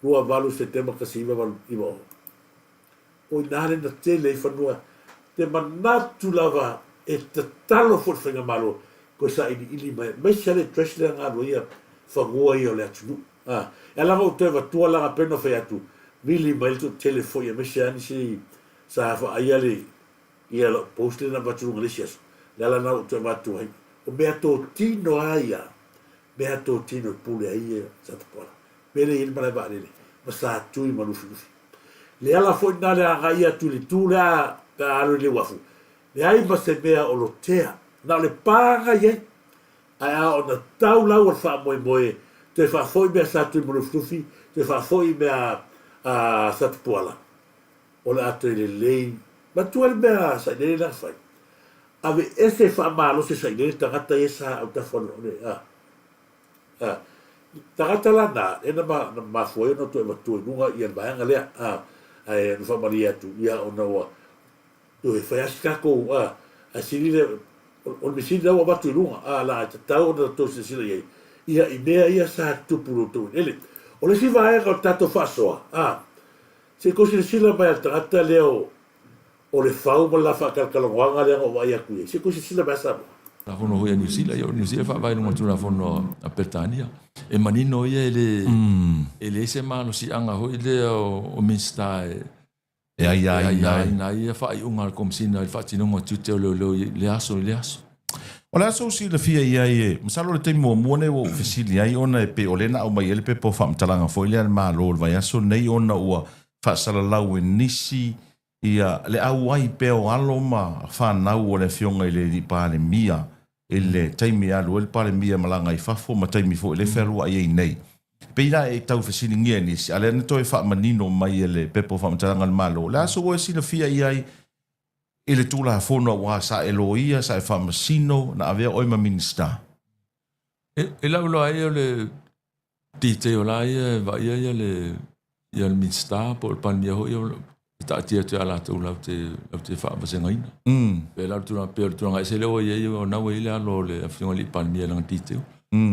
rua valu se tema kasiva valu ibo o nare na tele fanua te manatu lava e te talo for fenga malo ko sa ili mai sale trashler nga roia fangua i o le atu ela mo te va tua la pena fe atu mili mai to telefonia me se ani si sa fa ayale ia lo poste na batu nglesias la na to batu ai o beato tino aia beato tino pule ai sa to pola bele il mala ba le ma sa tu i malufi le ala fo na le aia tu le tula ka alo le wafu le ai ba se bea o lo tea na le paga ye ai a o na tau la o fa moi te fa foi be sa tu i malufi te fa foi be a sa to pola o la ate le lei ma tu al bea sa le la fai ave ese fa malo se sai le tangata esa au ta fono le tangata la na e na ma foi no to e tu nunga i al banga le ai no fa maria tu ia o na wa tu e fa ska ko a sili le o me sili la wa tu nunga la ta o na to se sili ia i mea ia sa tu puru tu ele o le si va e ko tato fa so se kosi sila mai tata leo o le fau mo la fa kalkalonga le o vai aku se kosi sila ba sa la fono ho New Zealand yo New Zealand fa vai no tuna fono a Pertania e manino ia ele se mano si anga ho ile o mista e ai fa i unga kom sina fa tino mo tute le aso o la so si le fia ia e masalo le te mo ne o ofisili ai ona e pe olena o mai ele pe po fam talanga fo ile ma lo vai aso nei ona ua fa sala lau nisi ia le au ai pe o alo ma fa nau o le fionga ile di pa le mia ele taimi alu el pa le mia malanga i fa fo ma taimi fo ele feru ai nei pe ina e tau fasini ngia nisi ale ne toi fa manino mai ele pe po fam talanga malo la so o si le fia ia ele tula fono wa sa eloia sa fa masino na ave o ma minista e la lo ai le titeo la va ia le ia le minsta por palmia ho ia ta tia te ala tu la te fa va senga ina pe la tu na se le o ia o na we la lo le afio li palmia la titeo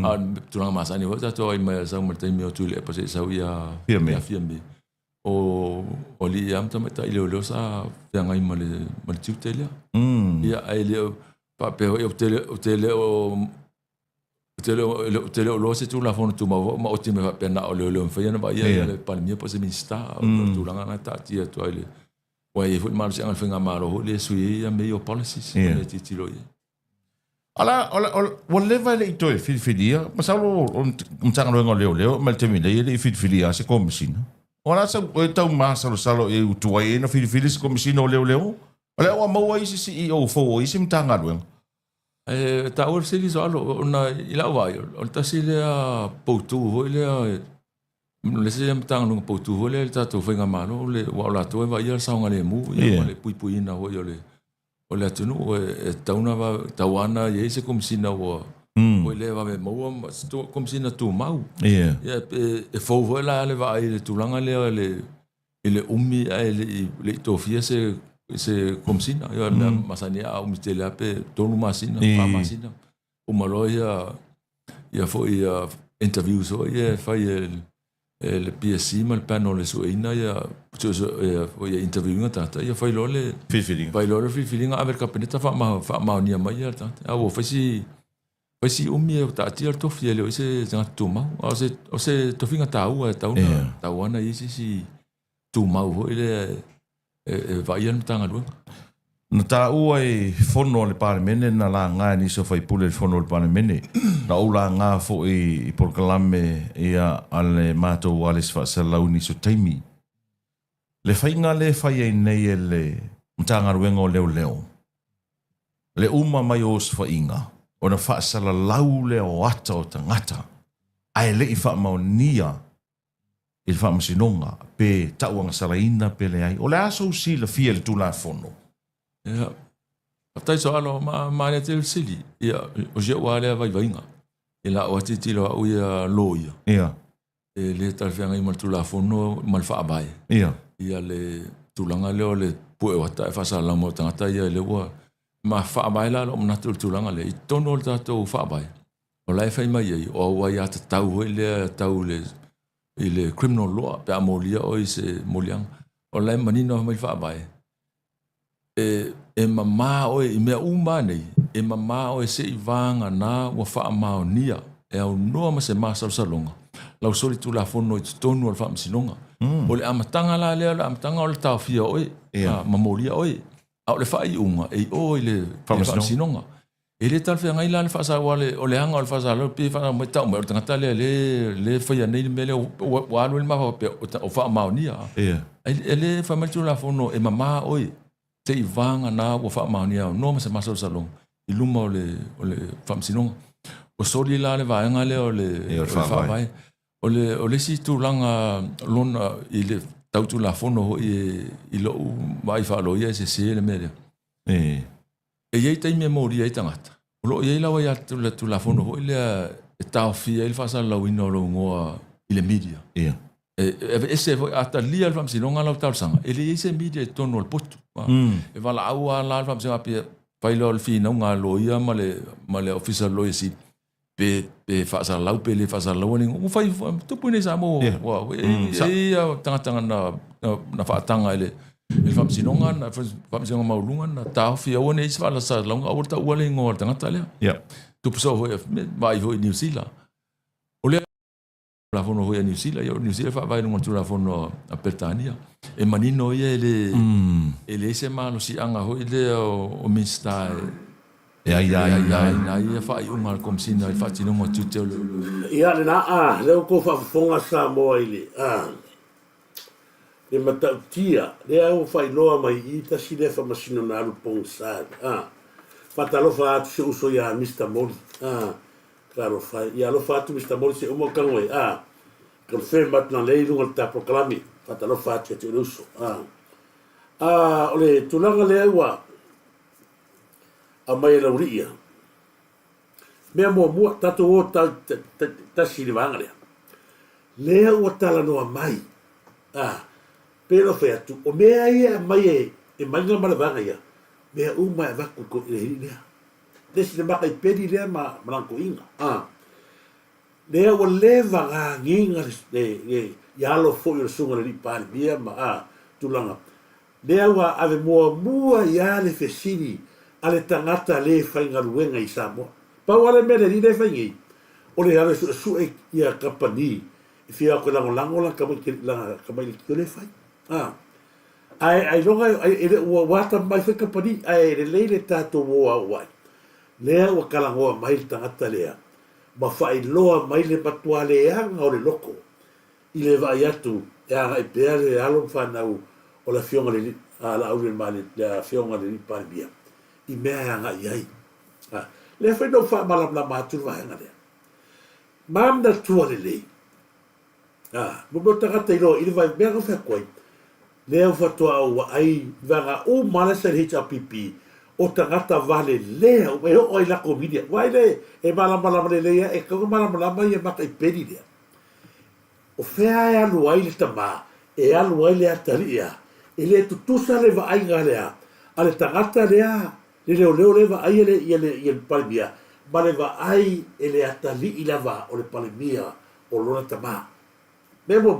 a tu na masani ho ta to ai mai sa mo te mi o tu le pa se sa ia firme o li am ta meta ile lo sa yang ai mal tu te le ia ai le pa pe o tele te le lo se tu la fono tu ma o te me pe na o le fa na ba ia le palmia po se minsta tu langa na ta tia to ile wa e fu mal se al finga malo le sui ia meio policies le titilo ia ala o leva le ito e filfilia ma sa lo tanga lo leo ma te mi le filfilia se komisina ora sa o tau ma sa lo e tu ai na filfilis komisina o leo ala o mo ai si CEO fo i sim tanga lo ta ur se li zalo na ila vai o ta si le poutu ho le le se tanga no poutu ho le ta to finga malo le wa la to va ia sa ngale mu ia le pui na ho le o le tunu e tauna va tawana ye se komisina o le va me mo sto komisina tu mau ia e fo vo la le va le tulanga le umi le to fia se komisina ia masania au mitela pe tonu masina pa masina o malo ia fo ia interview so ia fai le PSC mal panel le so ina ia o ia interview ngata ia fai lo le feeling a ver capeneta fa ma ni ma ia ta a o fai umi ta tia to fiele o se nga tu ma o se to finga ta u ta una ta wana i si tu ma o ile vai an tanga lu na ta u ai fono le parlamento na la nga ni so fai pule fono le parlamento na u la nga fo i proclame ia ale mato wales fa salauni so taimi le fai nga le fai ai nei le tanga ruengo leo le uma mai os fa inga ona fa sala lau le o ata o tangata ai le i fa maunia il fa masinonga pe tauanga saraina pe le ai o le aso si la fia le tula fono ia tai so alo ma le te sili ia o je wa le vai vainga ila o ti lo o ia loia ia le tal fia ngai mal tula fono mal fa bai ia le tulanga le o le pu e wata fa sala mo tanga ia le wa ma fa bai la lo na tulanga le tono ta to fa bai o lai fa mai o wa ia tau le tau le ile criminal law pe amolia o se moliang o lai manino mai fa bai e mama o e me uma nei e mama o se ivanga na wa fa ma nia e o no ma se ma salonga la soli tu la fono i tonu al fa msinonga o le amatanga la le amatanga o le tafia o ma molia o a le fa i unga e o ile fa msinonga ele tal fe ngai la le fa sa wale o le hanga o le fa sa lo pe fa mo ta mo tanga tale le fa ya nei mele wa no ma o fa ma nia ele fa ma tu la fono e mama o te ivanga na o fa ma nia no ma se ma salong i luma o le fa msinonga o soli la le va nga le o le fa vai o le si tu langa lona i le tau tu la fono i lo vai fa lo ia se le mele e ia tai memoria i tangata o lo ia la ia tu la fono ho ile e tau fia il fa sa la wino lo ngoa i le media e se ata lia al famsi longa la tau sanga ele se media tono al potu e vala au la famsi api fai lo al fina nga lo ia male official lo si pe fa sa lau pe le fa sa lau ni o fai tu pune sa mo wa e tanga na fa tanga ele il famsi longa na famsi longa maulunga na tau fia o nei fa la sa longa o ta o le ngor tanga tale tu so vai ho New Zealand o le la fono ho New Zealand io New Zealand fa vai no tu la fono a Pertania e manino ia ele se malo si anga ho ile o mista ia fa i unga komsina fa tino mo tutte ia le na le ko fa fonga sa mo ile le matautia le au fa loa mai i ta si le fa masino na lu pong sa fa ta lo fa tu so ya Mr. Mol claro fa ia lo fa tu Mr. Mol se o mo kanwe kan fe mat na le lunga ta proclami fa ta lo fa tu uso ole tulanga le wa a mai la uria me mo tato o ta si le vanga le o tala no mai pero fe tu o me ai mai e mai nga mala vanga ia me o mai va ko le ile desi le mai pedi le ma blanco inga le o le vanga nginga le ya lo fo yo sunga le pa bia ma tulanga le wa ave mo ya le fesini ale tangata le fainga luenga i Samoa. Pa wale mele ni le faingi. o le ale su e ia kapani e fia ko lango la kamai ki le fai ai longa ele o wata mai fe kapani ai le tato wo ai lea ua kalangoa mai le tagata lea ma faailoa mai le matua leaga o le loko i le vai atu e agai pea le alo fanau o le afioga le alaau le afioga le lipalemia i mea e agai ai lea fainau faamalamlama atu le vaega lea mamna tua lelei mo tagata iloa i le vaimea ga feakoai lea ufatoaʻaua ai vagau ma le sa le hpp o tangata vale lea o o ai la komidia vai le e malama le lea e ko malama ia maka i peni lea o fea e alu ai le tama e alu ai le ataria e le tutusa le va ai lea a le tangata lea le leo le va ai le ia le palmia ma le va ai e le atali i lava o le palmia o lona tama me mo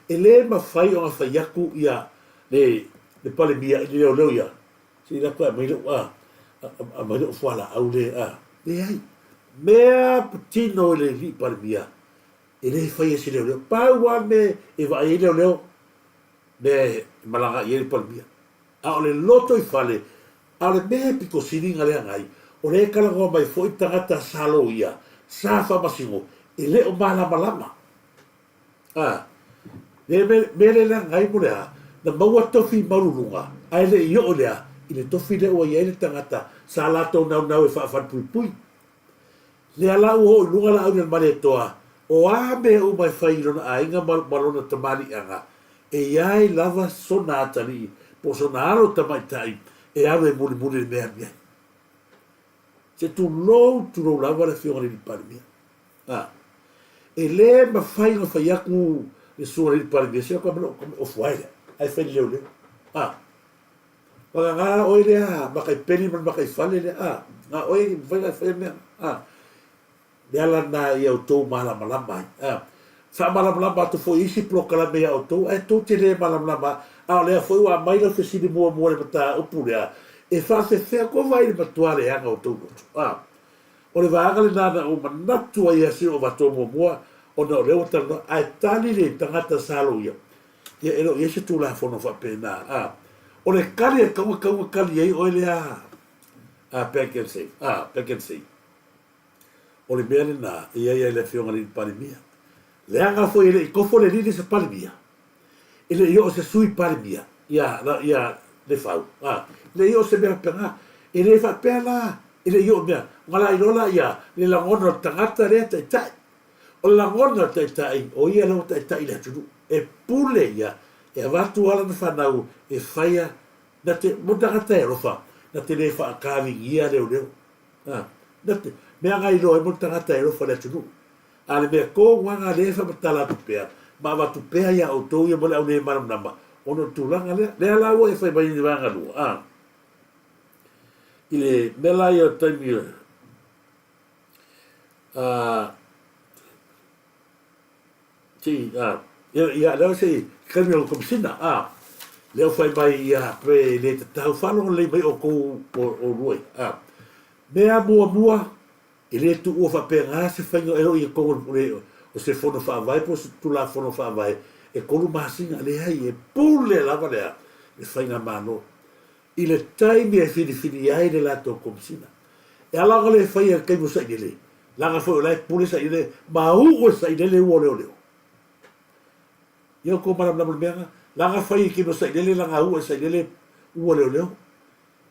e le mafai o ngafaiaku ia le palmia i leo ia si la kwa mai lo a mai lo fala au le ai mea petino le li palmia e le fai ese leo pa wa me e va ai leo me malanga i le palmia a le loto i fale a le me piko sininga le ngai o le kala go mai foi tangata salo ia sa fa masingo e le o malama me le ngai mo le na maua tofi marulunga ai le io le i le tofi le ua iai le tangata sa latou nau e whaafan le ala ua o lunga la au le mare toa o a me o mai whai rona a inga malona tamali anga e iai lava sona atari po sona aro tamaitai e aro e muli le mea mea se tu lou lava le fionga le parimia e le ma whai no whai aku le sua le parimia se o o fuaile ai whai leo nga oi le makai peni makai fale le nga oi vai me le ala na ia o tou malama fa malama tu foi isi plokala me o tou e tou te le malama le foi wa mai le fesi mo le mata o pulea e fa se fe ko vai le matuale anga o tou o le vaga le nana o manatu ia se o vato mo o no le o tano ai tali le tangata salo ia ia se tu la fono fa pena o le kali e kaua kali ei o le back and say o le mea na ia le fionga le palimia le anga foi le kofo le lili se palimia ele io se sui palimia ia le fau le io se mea penga ele fa pela ele io mea ngala ilola ia le langona tangata le tai o langona tai o ia lo tai le tudu e pule ia e avatu ala na whanau e whaia na te mutangata e rofa na te le wha akawi ia leo na te mea ngai loa e mutangata e rofa le tunu a le mea ko wanga le wha matala tupea ma watupea ia o tau ia mole au le maram nama ono tūlanga le alaua e whai mai ni wanga lua i le mela ia taimi ia leo se kami o komisina leo fai mai ia pre le tau whalo le mai o kou o roi mea mua i le tu ua whapea se whainga ero i kou o se whono whaavai po se tula whono whaavai e kolu masinga le hai e pule lava lea le whainga mano i le taimi e whini ai le lato komisina e alanga le whaia kei mo sa i le langa foi o lai pule sa i le ma uo sa i le ua leo ia ko maram lamul mea langa fai ki no sai dele langa ua sai dele ua leo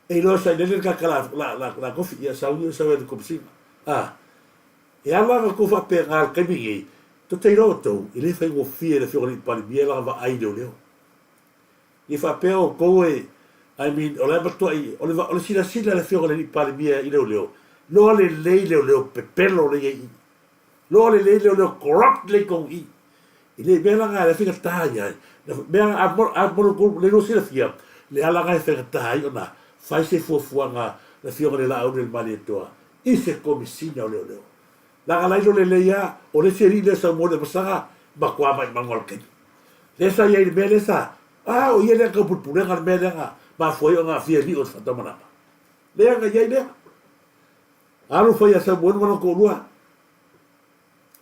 e lo sai dele ka kala la kofi ia sa ua sa ua de komsima e ala ko fa pe ngal ka bi to te roto ile fai wo fie le fiori pa bia la va ai leo i fa pe o ko e I mean o la bato ai o le sila le fiori pa bia i leo lo le leo pe pelo le lo le leo corrupt le ko i ile bela nga le fica taia bela a mo le no sila fia le ala nga fica taia ona fai se fuanga le fiore la au del maletoa i se komisina o leo la nga lai le ia o le seri le sa mo de pasanga ba kwa mai mangol ke le sa ia le sa o ia le ka pulpule nga mele nga ba foi nga fia li o fata mana le nga ia le alu foi asa bon mo ko lua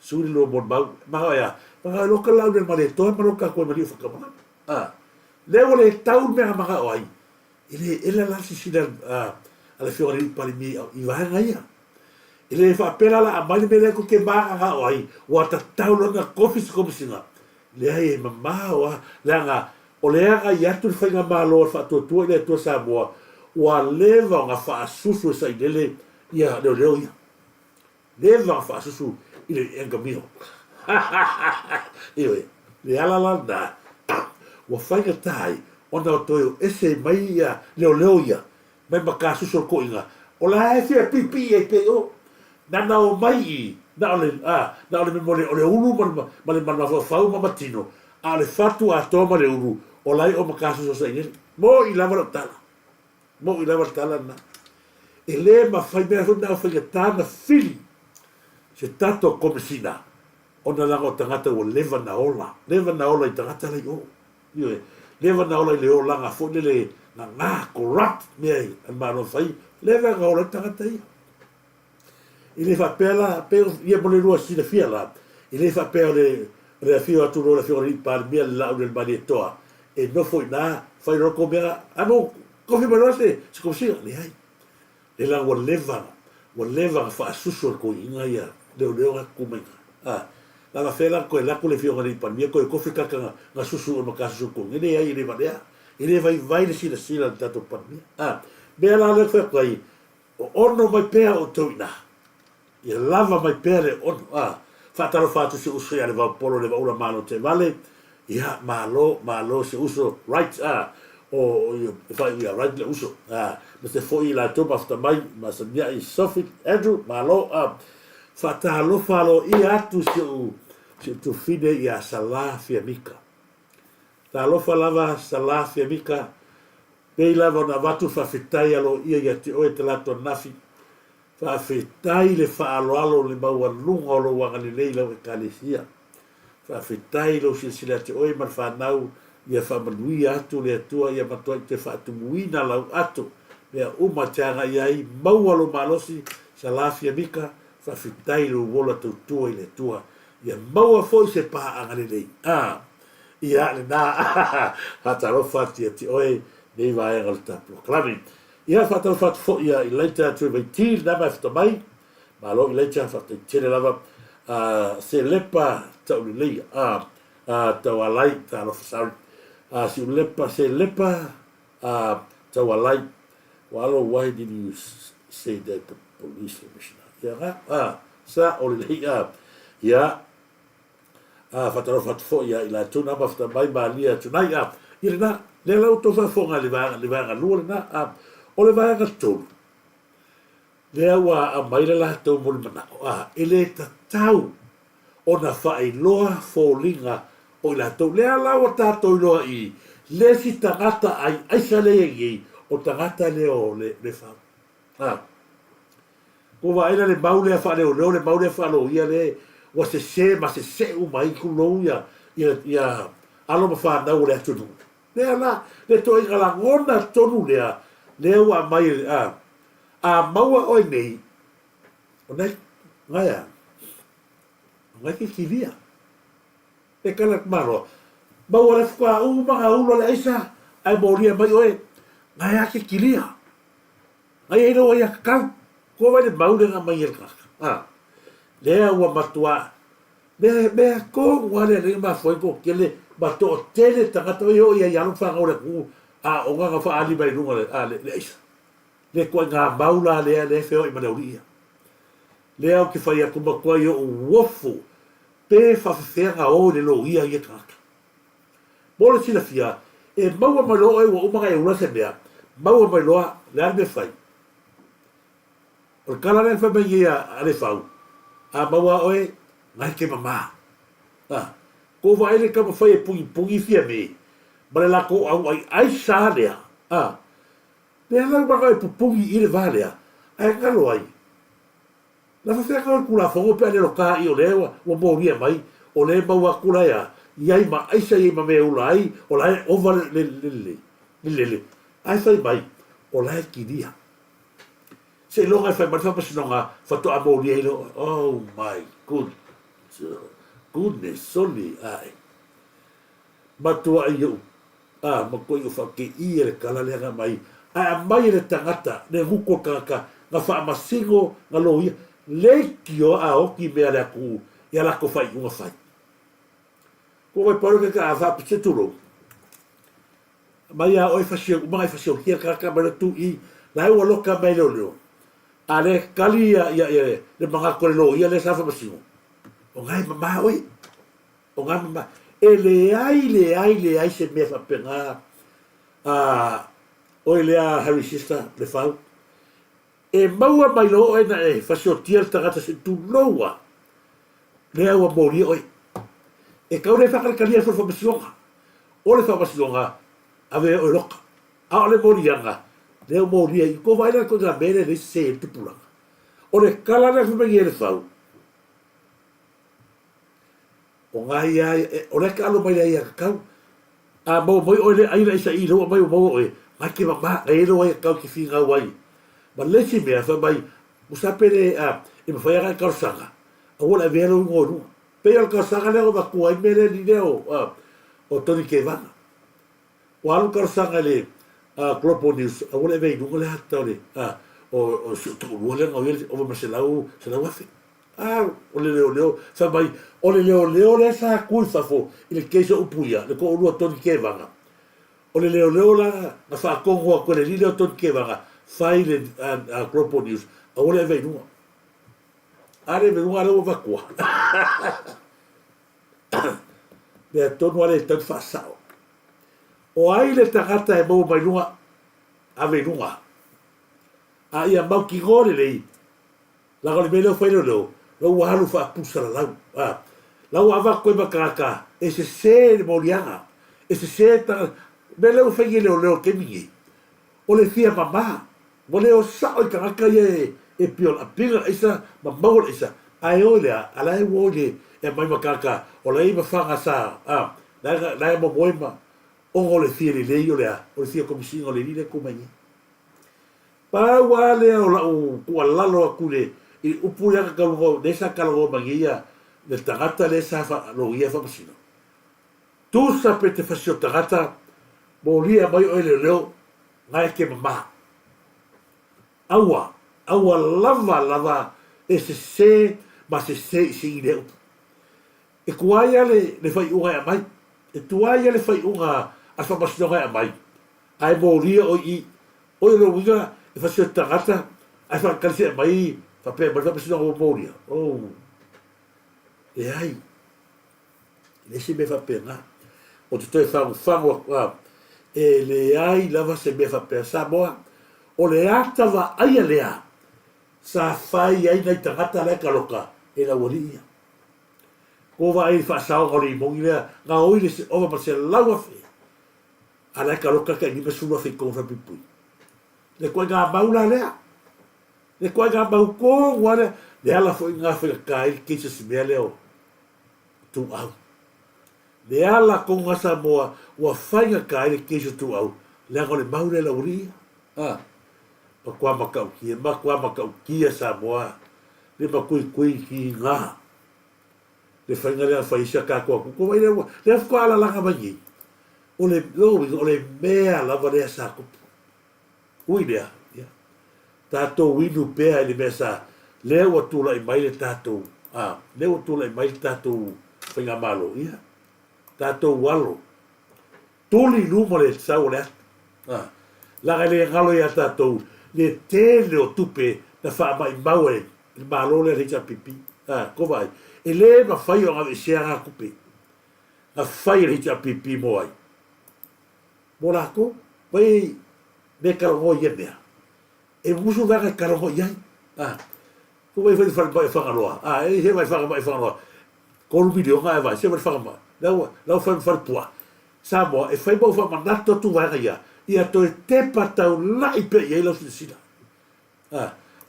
suri lo mon mau ya ma lo ka lau le male to ma lo ka ko mali fa ka le ole tau me ma ka oi ele la si sila ala fiori pali mi i va ngaia ele fa pela la mai me le ko ke ba ka oi wa ta tau lo na kofi ko singa le ai ma wa la nga o le aga ia tu fa nga ma lo fa to le to sa mo wa leva nga fa susu sa ile ia le ia leva fa susu ile enga mio iwe le ala la da wa fa nga tai ona to ese mai ia le ia mai ma ka susu ko inga o la e fia pipi e pe o na o mai na ole me mole ole ulu ma le fa ma matino ale fatu a toma le ulu o lai o makasu so sai mo i lava tala na ele ma fai me na fai tana fili se tato komsina ona la tangata o leva na ola i tangata le o io leva na ola le o langa fo le na corrupt me an ma no fai leva na ola tangata ia ile fa pela pe ia mo le rua si le fiala ile fa pela le fio atu lo le fio ri par mia la del banetoa e no foi na fai ro comera amo cofi malose se così le hai le la voleva fa suso ko inga ia le come la va fela ko la ko le fio ri par mia ko cofi ka na suso no ka suso ko ne ai le va ele vai le sila tanto par mia be la le fa kai ono mai pe o toina ia lava mai pere ono fatalo fatu se uso ia le va polo le va una mano te vale ia malo se uso right o fa ia right le uso ma se foi la toba sta mai ma se mia i Sophie Andrew malo fatalo falo ia tu se tu fide ia sala fiamica talo falava sala fiamica pe lava na vatu fa fitai alo ia te o te lato nafi fa fitai le fa alo le maua lunga lo wanga le leila o kalesia fa fitai lo silsila te oi mar fa nau ia fa manui atu le atua ia matua te fa atu muina lau atu lea uma teanga iai maua lo malosi sa lafia mika fa fitai lo wola tu tua i le tua ia maua foi se pa anga le lei ia le na hata lo fati te oi nei vai al taplo clami ia fa tal fat fo ia i leita tu vai til na ma fta mai ma lo i leita fa te tele lava se lepa tau lei tau alai ta lo fa si lepa se lepa tau alai walo why did you say that the police commissioner ia sa o lei ia fa tal fat fo ia i la tu na ma fta mai ma lia tu nai ia na le lau to fa fonga le vanga lu na o le vanga tu le wa a mai la to mo mana ele ta tau ona fa i loa fo linga o la to le la o ta to loa i le si tangata ai sale i o tangata le o le fa ko va ina le maule fa le maule fa lo ia le o se ma se u mai ku lo ia alo ma fa na o le tu le la le to i la ngona tonu le wa mai maua oi nei o nei ngaya ngai ki via e kala maro maua le fa ma ulo le isa ai moria mai oi ngaya ki kilia ai no ia ka ko vai le maule nga mai el ka le wa matua be ko wa le ma foi ko kele ba to tele tangata yo ia ya no fa ora ku o nga fa ali bai lunga le isa le ko nga baula le feo i manauria le au ki fai aku makua yo wofu pe fa fera o le lo ia ia kaka bolo sila fia e maua malo e wa umanga e ura se mea maua malo le arme fai o kala le fa mai ia ale fau maua oe ngai ke mama ko vai le kama fai e pungi fia me ma le lako au ai sa lea le ala ba e pupungi i le valea ai ngalo ai la fa fea ka kula fo pe le loka i o le wa moria mai o le ba wa kula ya iai ma ai sai ma me ulai o lai over le ai sai mai o lai ki dia se longa fa ma fa sinonga fa to amoria lo oh my good Kune soli ai. Matua ai eu. Ma koe o whake i e le kalalenga mai. A mai le tangata, ne huko kaka, nga whaamasingo, nga loia, leiki o a oki mea le aku, ia lako whai unga whai. Ko wai paru ka a whapise turo. Mai a oi whasio, umangai whasio, hia kaka mai tu i, lai ua loka mai leo leo. A le kali ia le mga kore lo, ia le sa whamasingo. O ngai mama oi. O ngai mama. E le ai se mea whapenga. Oi lea Harry Sister, le whau. E maua mai lo e na e whasio tia le tangata se tu loa. Lea ua mori oi. E kaure whakarekalia so whamasionga. O le whamasionga, a vea oi loka. A o le mori anga. Lea mori ai, ko vaina ko ngā mene le se e tupulanga. O le kalana whamangi e le whau. O ngai ai, o le ka alo mai ai a kakau. A mau mai oi le aina isa i loa mai o mau oi. Mai ke mama, e ero ai a kau ki whinga wai. Ma lesi mea wha mai, musapere e mawhai aga i kausanga. A wala e vero i ngō runga. Pei al kausanga leo ma kua i mele ni leo o Tony K. Vanga. O alu kausanga le Global News, a wala e vei nunga le hata o le, o tukurua le ngau o ma se lau afe. O le leo, wha mai, o le leo le sa kui fafo, i le keisa upuia, le ko urua Tony K. Vanga. O le leo la, na whaakongo a koe le lile o Tony K. Vanga, whai le Global News, a wale e vei nunga. Are me nunga reo wakua. Mea tonu ale e tau whaasao. O ai le tangata e mau mai nunga, a vei nunga. A ia mau ki ngore lei, la gole me leo whaino leo, lau wahalu whaapusara lau. Lau awa koe makaraka, e se le morianga, e se ta, me leo whaingi leo ke mingi. O le fia mama, mo leo sao i karaka e pio a pinga isa, ma maula isa, ai o lea, ala e wo le, e mai makaraka, o la ima whanga sa, nai mo moima, o ngo le fia le lei o lea, o le fia komisinga o le lile kumangi. Pa wa lea o la u kua lalo a kule, i upu yaka kalungo, nesa kalungo mangia, le tangata le sa lo ia whamasino. Tu sa pe te whasio tangata, mo lia mai o leo, ngai ke mama. Aua lava, e se, ma se i leo. E kuaia le whai unga e mai, e tuaia le whai unga a whamasino ngai a mai. Ai mo lia o leo winga, e whasio tangata, ai whakalise e mai, whapea mai whamasino o mo lia. E ai, le se me whapea ngā. O te toi whangu, e le ai lava se me whapea sa moa, o le atawa aia lea, sa whai ai nei tangata lea kaloka, e la waria. Ko wa ai whaasao ngori i mongi lea, ngā oile se ova ma se laua whi, a lea kaloka ka inima sura whi kong whapipui. Le koe ngā maula lea, le koe ngā mau kong wale, le ala fo i ngā whikakai, keisa si mea leo, tu au. Le ala ko ngasa moa ua whainga ka ele keisa tu au. Le ango le maure la uria. Ma kua makau kia sa moa. Le makui ki ngā. Le whainga lea whaisa ka kua kuko mai lewa. Le afko ala langa mai. O le mea lava lea sa kupu. Ui lea. Tātou winu pēa ele mea sa. Lea ua tula i mai le tātou. Lea ua tula i mai le tātou whainga malo. Ia. Tātou walo. Tuli luma le sau le atu. Laga le ngalo ia tātou. Le tele o tupe na wha mai maue. Le malo le reita pipi. Ko vai. E le ma whai o ngā sea ngā kupe. Na whai reita pipi mo ai. Mo lako. Vai me karongo ia mea. E musu vanga karongo iai. Ko vai whai whangaroa. E he vai whangaroa. Ko rumi leo ngā e vai. Se vai whangaroa. Lau whai pua. Sa moa, e whai mau wha manato tu wanga ia. Ia to e te patau lai pe i eilau sina.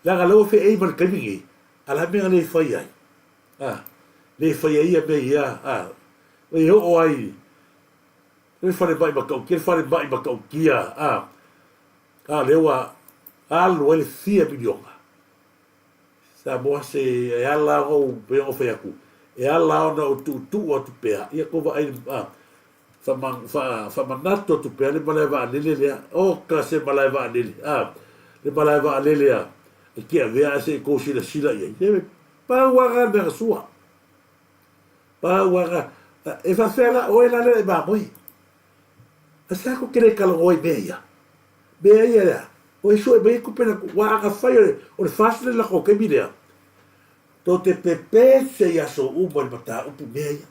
Langa lau whi ei man kamingi. Ala mea le whai ai. Le whai ai a me ia. Le ho ai. Le whare mai makau kia. Le whare mai makau kia. Lewa. Alu ele 4 milionga. Sa moa se e ala ngau pe o whai aku. e ala ona o tu o tu pea ia ko va ai fa manato tu pea le mala va lele le o ka se mala va lele le mala va lele e ki avea se ko sila ia e pa wanga na sua pa wanga e fa fela o ela le ba moi asa ko kere kala oi beia o iso e bei ko pena wa ka fai o le fasle la ko ke bidea to te pepe se ya so u mo mata u pu beia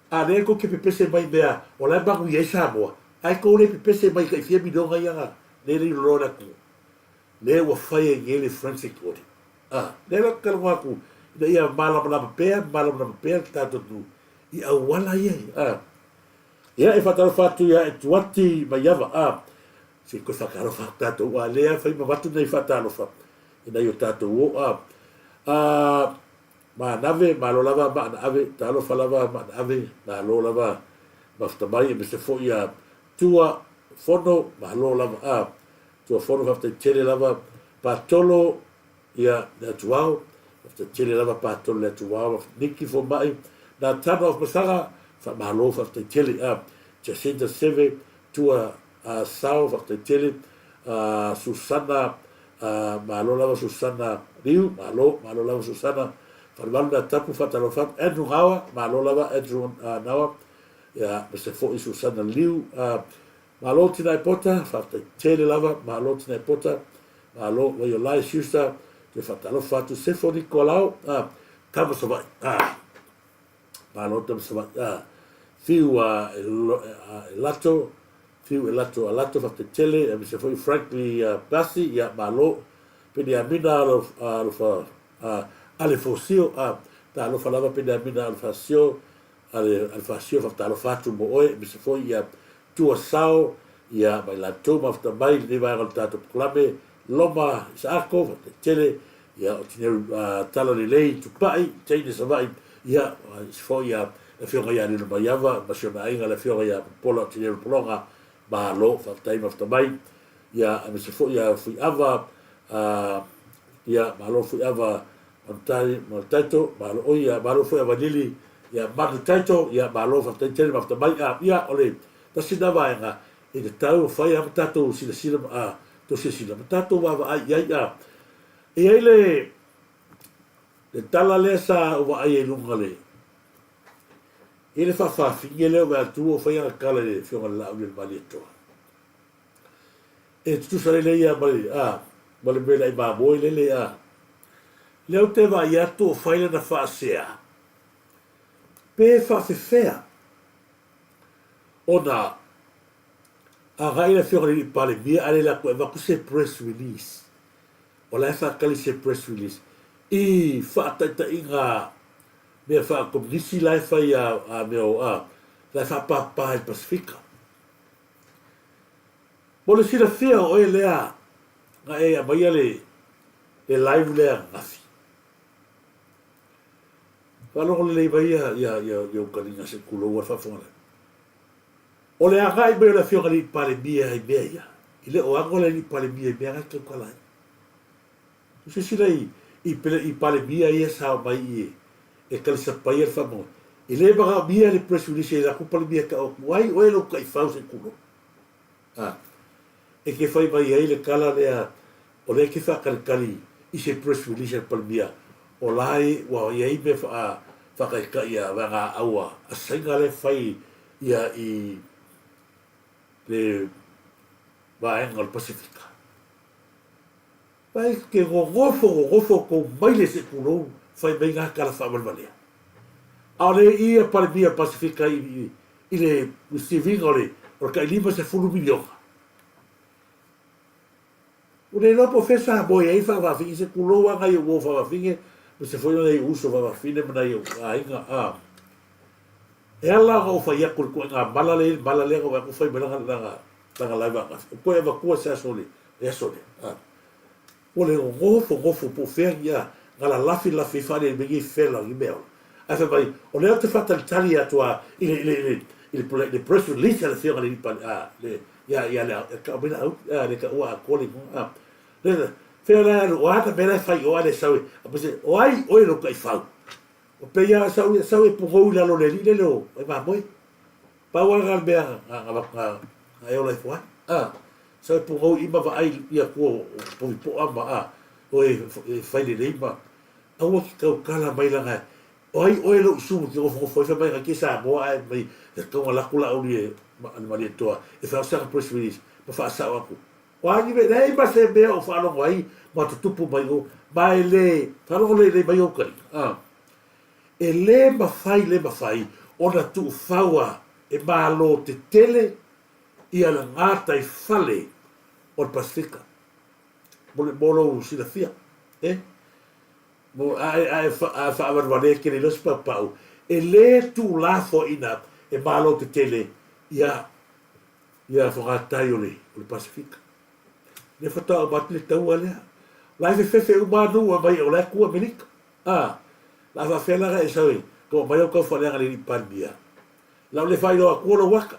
a le ko ke pepe se mai bea o la ba ku ye sa mo ai ko le pepe se mai ka fie bidonga ia le lo na ku le wa fai e le francis ko le la kala wa ku da ia mala pe ta to tu i a wala ye ia e fatalo fatu ia e tuati mai ava se ko fakaro fatato wa lea fai ma watu nei fatalo fa ina yo tato o ma nave ma lo lava ma ave talo falava ma ave ma lo lava basta mai e se fo ia tua fono ma lo lava tua fono fa te tele lava patolo ia na tuao fa tele lava patolo na tuao niki fo mai na tano of masara fa ma lo fa te tele Jacinta Seve tua sao fa te tele Susana malo lava Susana Riu malo lava Susana fa lava tapu fa talo fa Andrew Hawa malo lava Andrew Nawa ya se fo Susana Liu malo tina pota fa te tele lava malo tina pota malo yo lai siusta te fa talo fa tu se fo Nicolau tamo so vai malo tamo so vai fiu lato fa te tele e se foi frankly basi ia malo pedi amina al fa ale fosio ta lo falava pedi amina al fasio al fasio fa ta lo fatu mo oi se foi ia tua sao ia mai la toma fa mai ni vai al tato clame loma sako fa te tele ia o tine tala le lei tu pai tene sa vai ia se foi ia la fiora ia ni ba yava ba shona inga la fiora ia pola tine polonga ba lo fa time of the mai ia me se fo ia fui ava ia ba lo fui ava taito ba lo ia ba lo fui ava lili ia ba taito ia ba lo fa time of the mai ia ole ta sina va nga e te tau fai am tato sila to sila tato va ia e ele le tala lesa o va ai lunga le ele fa finge le va tu o fai a kala le fiona la o le malito e tu sare le ia bali bali bela i ba boy le le o te va ia tu o fai na fa sea pe fa fea ona a gaila fiona i pale via ale la ko va ku se press release o la fa kali se press release i fa ta inga me fa komisi lai fa ia me o la fa pa il Pacifica mo le sila fia o e lea nga e a mai le live lea ngafi fa lo le vai ia o kalinga se kulo wa fa fonga o le aga i be la fia ngali pale bia i bia ile o angola ni pale bia i bia ka kala tu se sila i pale bia i sa mai e kal sa payer famo ile ba bia le press release la ku pale bia ka o wai o lo kai fa se kulo e ke fai mai ai le kala lea o le ke fa kali i se press release pale bia o lai wa ia i be fa kai ka ia va nga aua a singa le fai ia i le va en al Pacifica pai ke gofo ko mai le se kulo fai mai nga kala fa malvalea ale ia pale bia Pacifica i le receiving ole o ka lima se fulu milion o le no profesa boy ai fa va fi se kulo wa nga yo fa fi se foi nei uso va fine mana yo ainga ela o fa ia ko nga balale ko va ko foi bela nga laiva ko eva ko sa sole o le gofo po fer ia ngala lafi fa le bigi fela i bel a fa vai o le te fatal talia tua il press release la fiora le le ya la ka bela le ka wa calling le fela o ata bela fai o ale sawe apese o ai o lo kai fa o pe ia sau e pungou la lo le li lo e ma moi pa wa gal be a e o le foi sau e pungou I ma va ai ia ko po ama o e fai le ma a o ki kala mai la ngai oi lo su ki o foi fa mai ki sa mo ai mai ko la kula o ni ma le toa e fa sa press release pa fa sa wa ku wa ni be dai ba se be o fa lo mai ma tu tupu mai o mai le fa lo le mai o kai e le mawhai, ona tu whaua e malo te tele I ala ngātai whale o Pasifika. Molo sina fia, Mo a whawarwane kere los pau. E le tu lafo ina e malo te tele ia whangatai o le Pasifika. Le whatau mati le tau alea. Lai fefe umanu a mai o le kua Amerika. La fa fela ga sawi ko mai ko fa le ni pandia la le fai lo ko lo waka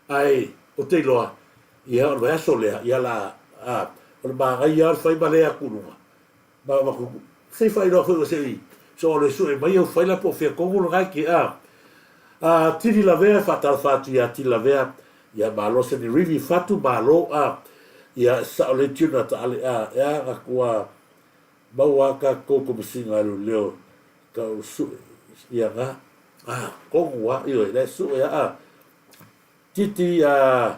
ai o te loa ia o va sole ia la o ba ga ia fai ba le aku no ba ko se fai lo ko se so le su e mai o fai la po fe ko lo ga ki tiri la vera fa tal fatu ia tiri la vera ia ba lo se ni rivi fatu ba lo ia sa le tuna ta ale ia ko ba wa ka ko singa lo leo ka su ia nga kongua io le su ia titi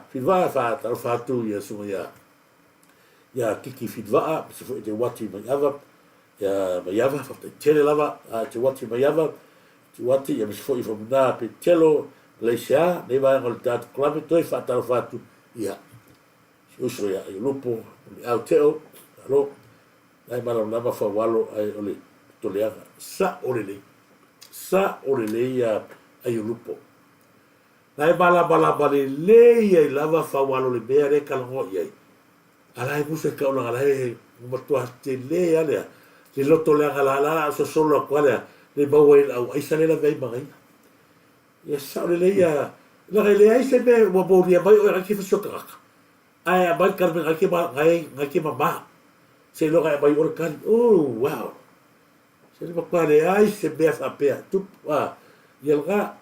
fiva fa ta fa tu ia su ia kiki fiva se foi de wati mai ava fa tele lava te wati mai ava te wati ia se foi fo na pe telo le sha ne va ngol tat club to fa ta fa tu ia uso ia lupo au teo alo dai malo lava fa walo ai ole toleaga sa o le ia ai lupo nai bala le ia lava fa walo le bea le kalongo ia ala e musa ka ona ala e matua te le ale le loto le ala so solo quale le bawe au ai sale la vei mai ia sa le ia la le ai se be mo bo ia mai o ki fa soka ai ba kar me ki ba ngai ma se lo ga mai o kan wow se le pakare ai se be fa pe tu ia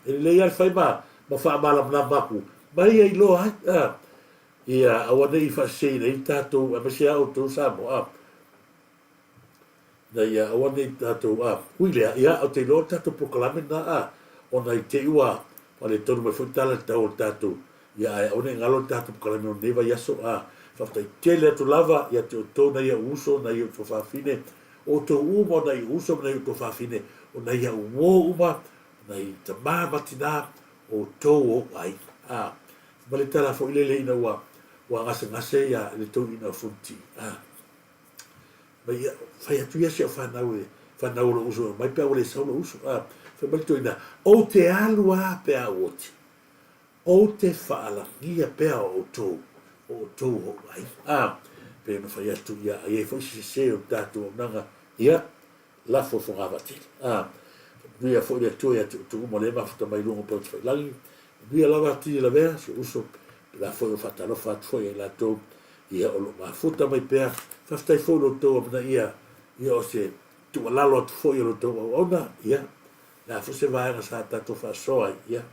le ia fai ba fa bala na baku mai ai lo ia awana I fa se nei tato a se auto sa mo da ia awana tato huile ia o te lo tato proclame na ona I te ua o le tonu me futala tato ia ona ngalo tato proclame o neva yaso fa te tele to lava ia te to na ia uso na ia to fa fine o to umo na ia uso na ia to fa fine o na ia wo uma na ia te matina o to o ai vale tala fo ile ina wa ngase ia le to ina funti mai fai atu ia se fa na lo uso mai pe o le sa lo uso fa mai to ina o te alua pe a oti o te fa ala ia pe o to ai pe no fai atu ia ai fo se o tato nanga ia la fo ngavati ia fo le to ia tu mo le ma fo mai lungo po fai langi ia lava ti la vera so uso la foi fatalo foi la to ia o lo mafuta mai pe fa stai fo lo to na ia o se tu la lo foi lo to ona ia la fo se vai na sa to fa so ia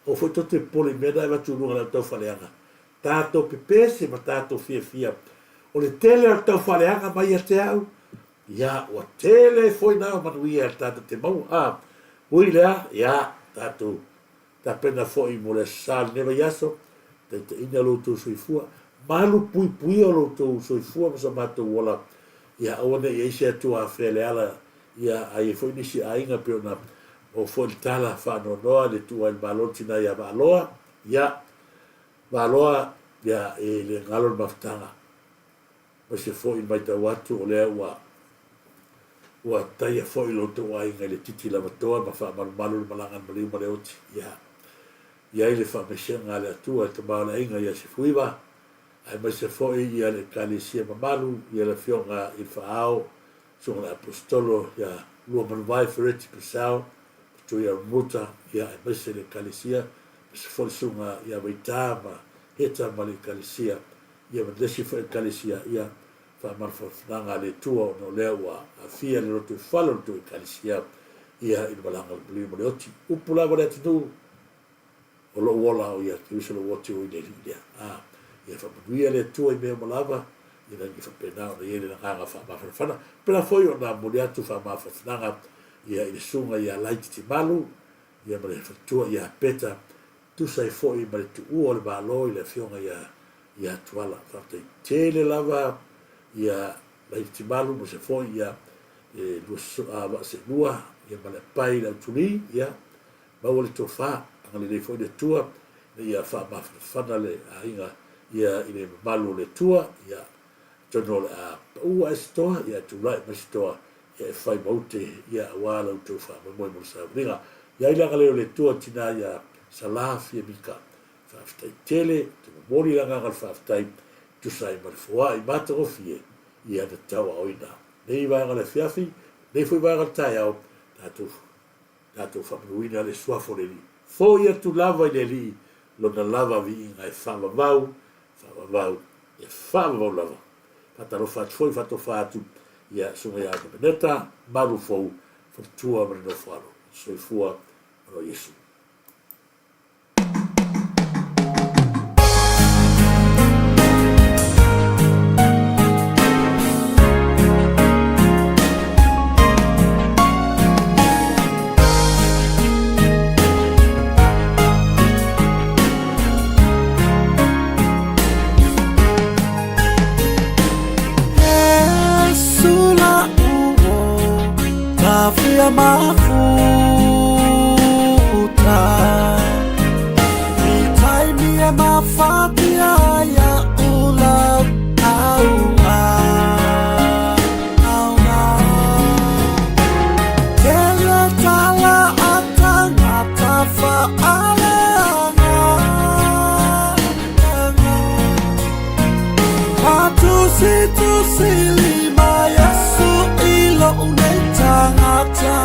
o foi to te poli me da va tu la to fa le ana tato pepe se ma tato fia o le tele to fa le ana mai te au ia o tele foi na ma ia tato te mau ui le ia tato ta pena foi mo le sal neva yaso te ina lo to soifua malu pui o lo to soifua ma mato wala ia ona ia se tu a fele ala ia ai foi nisi ainga pe ona o foi tala fa no le tu al balotina ia baloa ia e le ngalo maftanga ma se foi mai ta watu o le wa tai foi lo to ainga le titi la matoa ma fa malu malanga mali mo le oti ia le fa mesenga le tua te bala inga ia se fuiva ai ma se foi ia le kalisia mamalu ia le fionga I faao so na apostolo ia lo manvai fereti pesao tu ia muta ia ma se le kalisia se foi sunga ia vaita ma heta ma le kalisia ia ma desi foi kalisia ia fa marfa nanga le tua no lewa a fia le rotu falo tu kalisia ia ina malanga le puli mo le oti upula mo le atu o lo wola o ia tu so lo oti o ile ia ia fa buia le tu i me mo lava ia ni fa pena o ia le nga fa ma fa pela foi o na mo le atu fa ma fa nga ia i sunga ia laiti ti malu ia mo le fa tu ia peta tu sai foi ma le tu o le malo ile fionga ia tuala fa te tele lava ia laiti ti malu mo se foi ia lu va se lua ia ma le pai la tuli ia ma o le tofa angale le foi de tua ia fa ma fa le ainga ia ile malu le tua ia tono a u esto ia tu lai ma sto ia fai maute ia wala u tofa mo sa ringa ia ila ngale le tua tina ia salaf ia mika fa ftai tele tu mori la ngal fa ftai tu sai ma fua i mata o fie ia de tawa oina nei va ngale fiafi nei foi va ngal tai au tatu fa bruina le sua foreli fo ia tu lava ile li lo na lava vi ngai fa vau ia fa vau lava pata lo fat foi fatto fatu ia sunga ia de beneta maru fo tua mar no faro soi fua no Yesu mafuta itaimia mafatia ya ula auna kele tala atanga tafa aleanga tusili Yesu ilo unetangata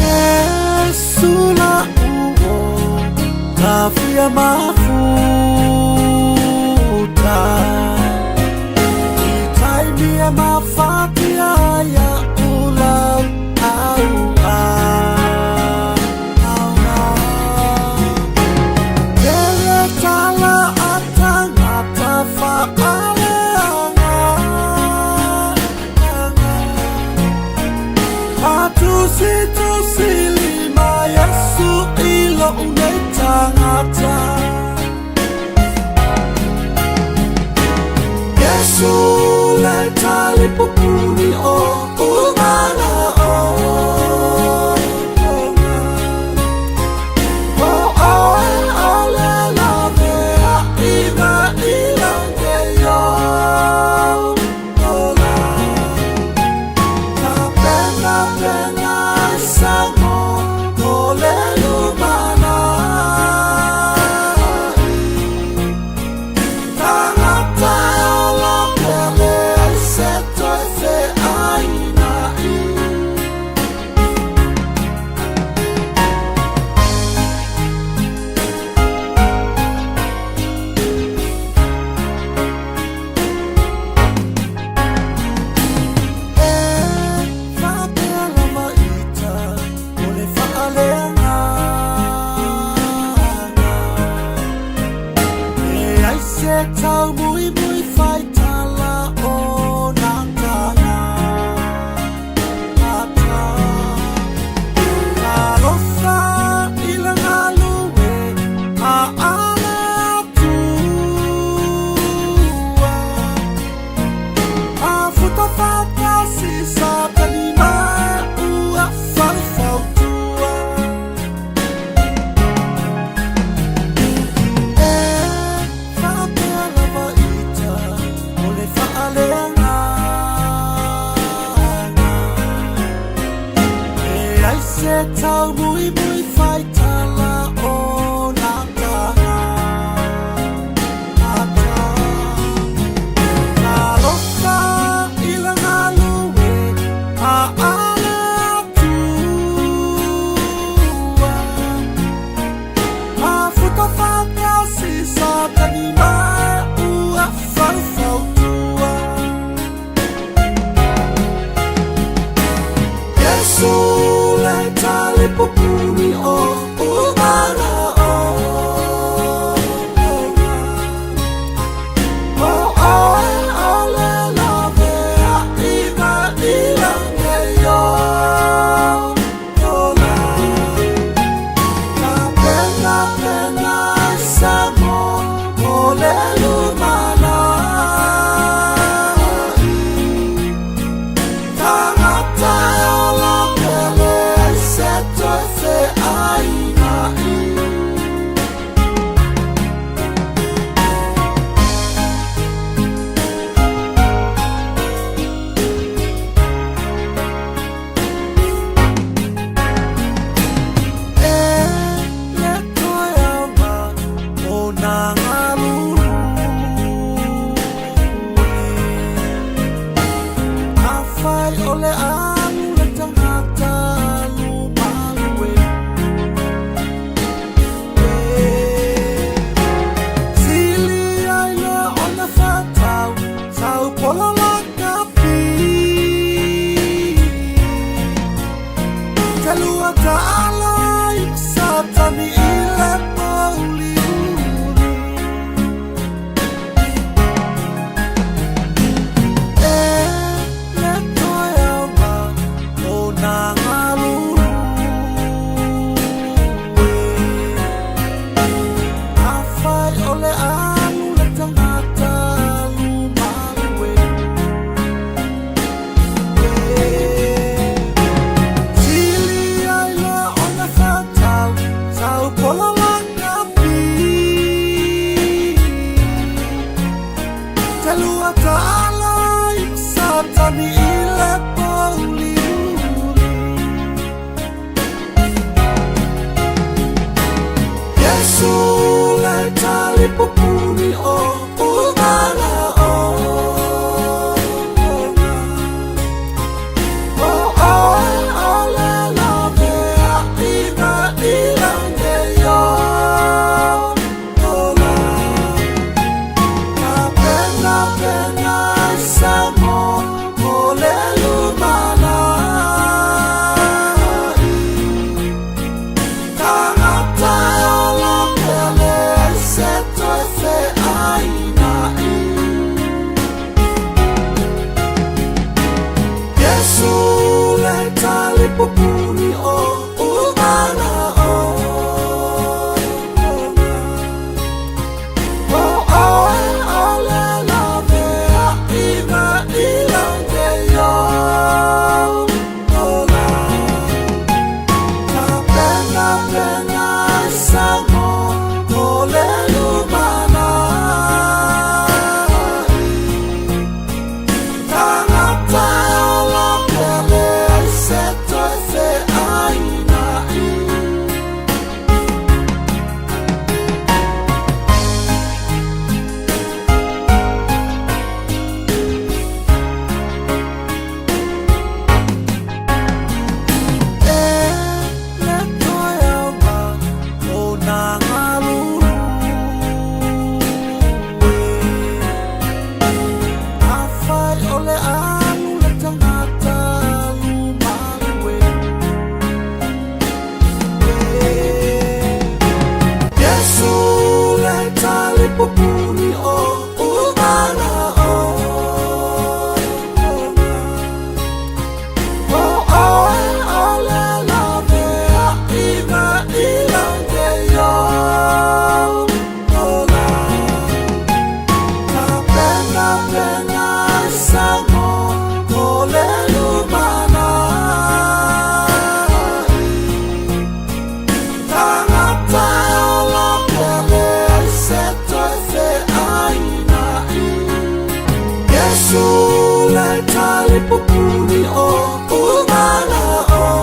Yesu la uo tafia mafuta itaimia mafatia ya ula auna kele tala atanga tafa tusili Yesu ilo unetangata Yesu leta lipukuni o umana Yesu le tali pupuni o umana o. Yesu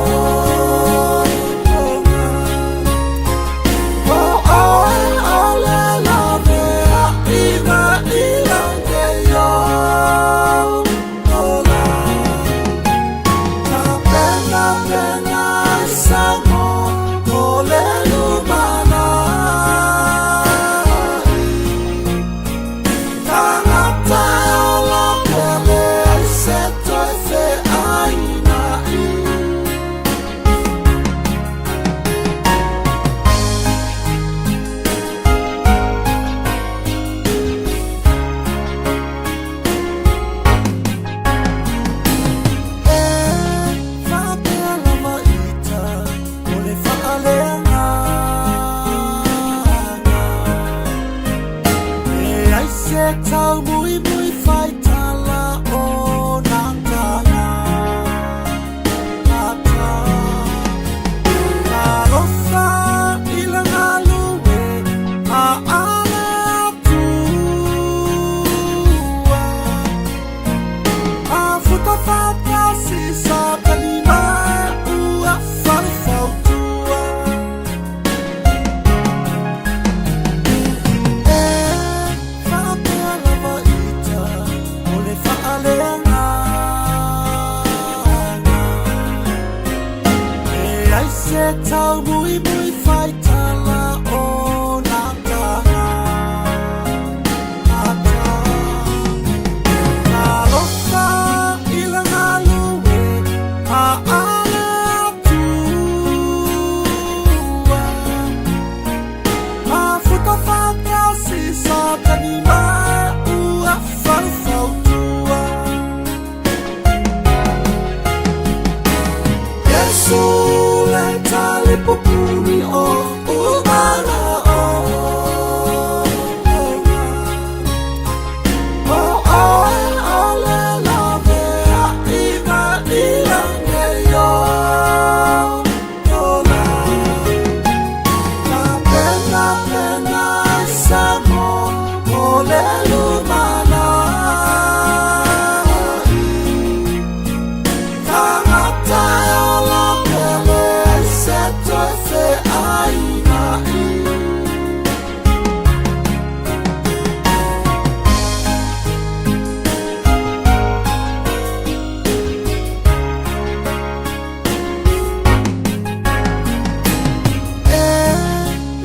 se tau mui mui whai tala o nā taha. Ka loka i la ngā lue, a ale atua. A fuka whātau si sa tani mai ua whau tua. Yesu le tali popuni o uana o. O oe o le lave a iwa i lange yo. Yola. Ka pena pena i samo o le lumana. Tangata o la pele se toi se aina i.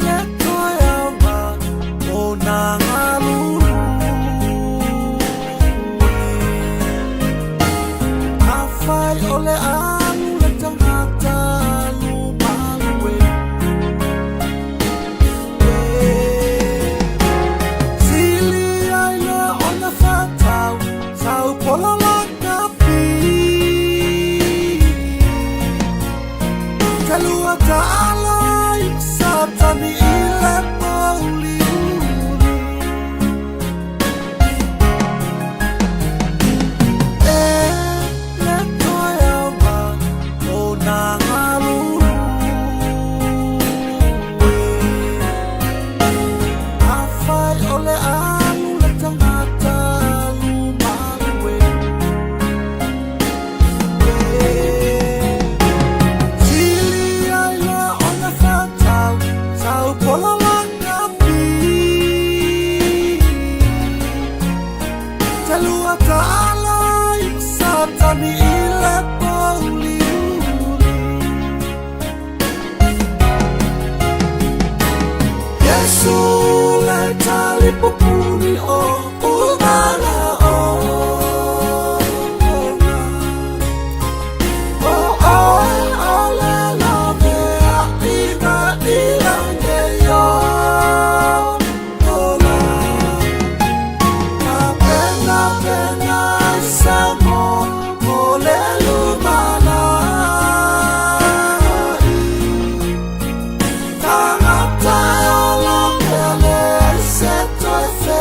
Le toi ama o nā ngalulu. A whai o le alu le tangata lumalue. Sili ai le ona whatau, sau pola laka pi. Te lua ta ala i satani i le pauli uli. Le toi ama o nā ngalulu. A whai o le alu le tangata lumalue. Sili ai le ona whatau, sau pola laka pi. Te lua ta ala i satani i le pauli uli. Yesu le tali popuni o uana o. O oe o le lave a iwa i lange yo. Yola. Ka pena pena i samo o le lumana i. Tangata o la pele se toi se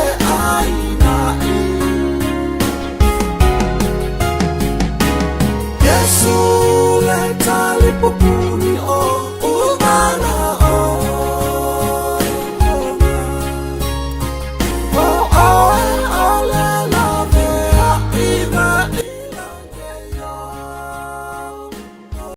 aina i. Yesu le tali popuni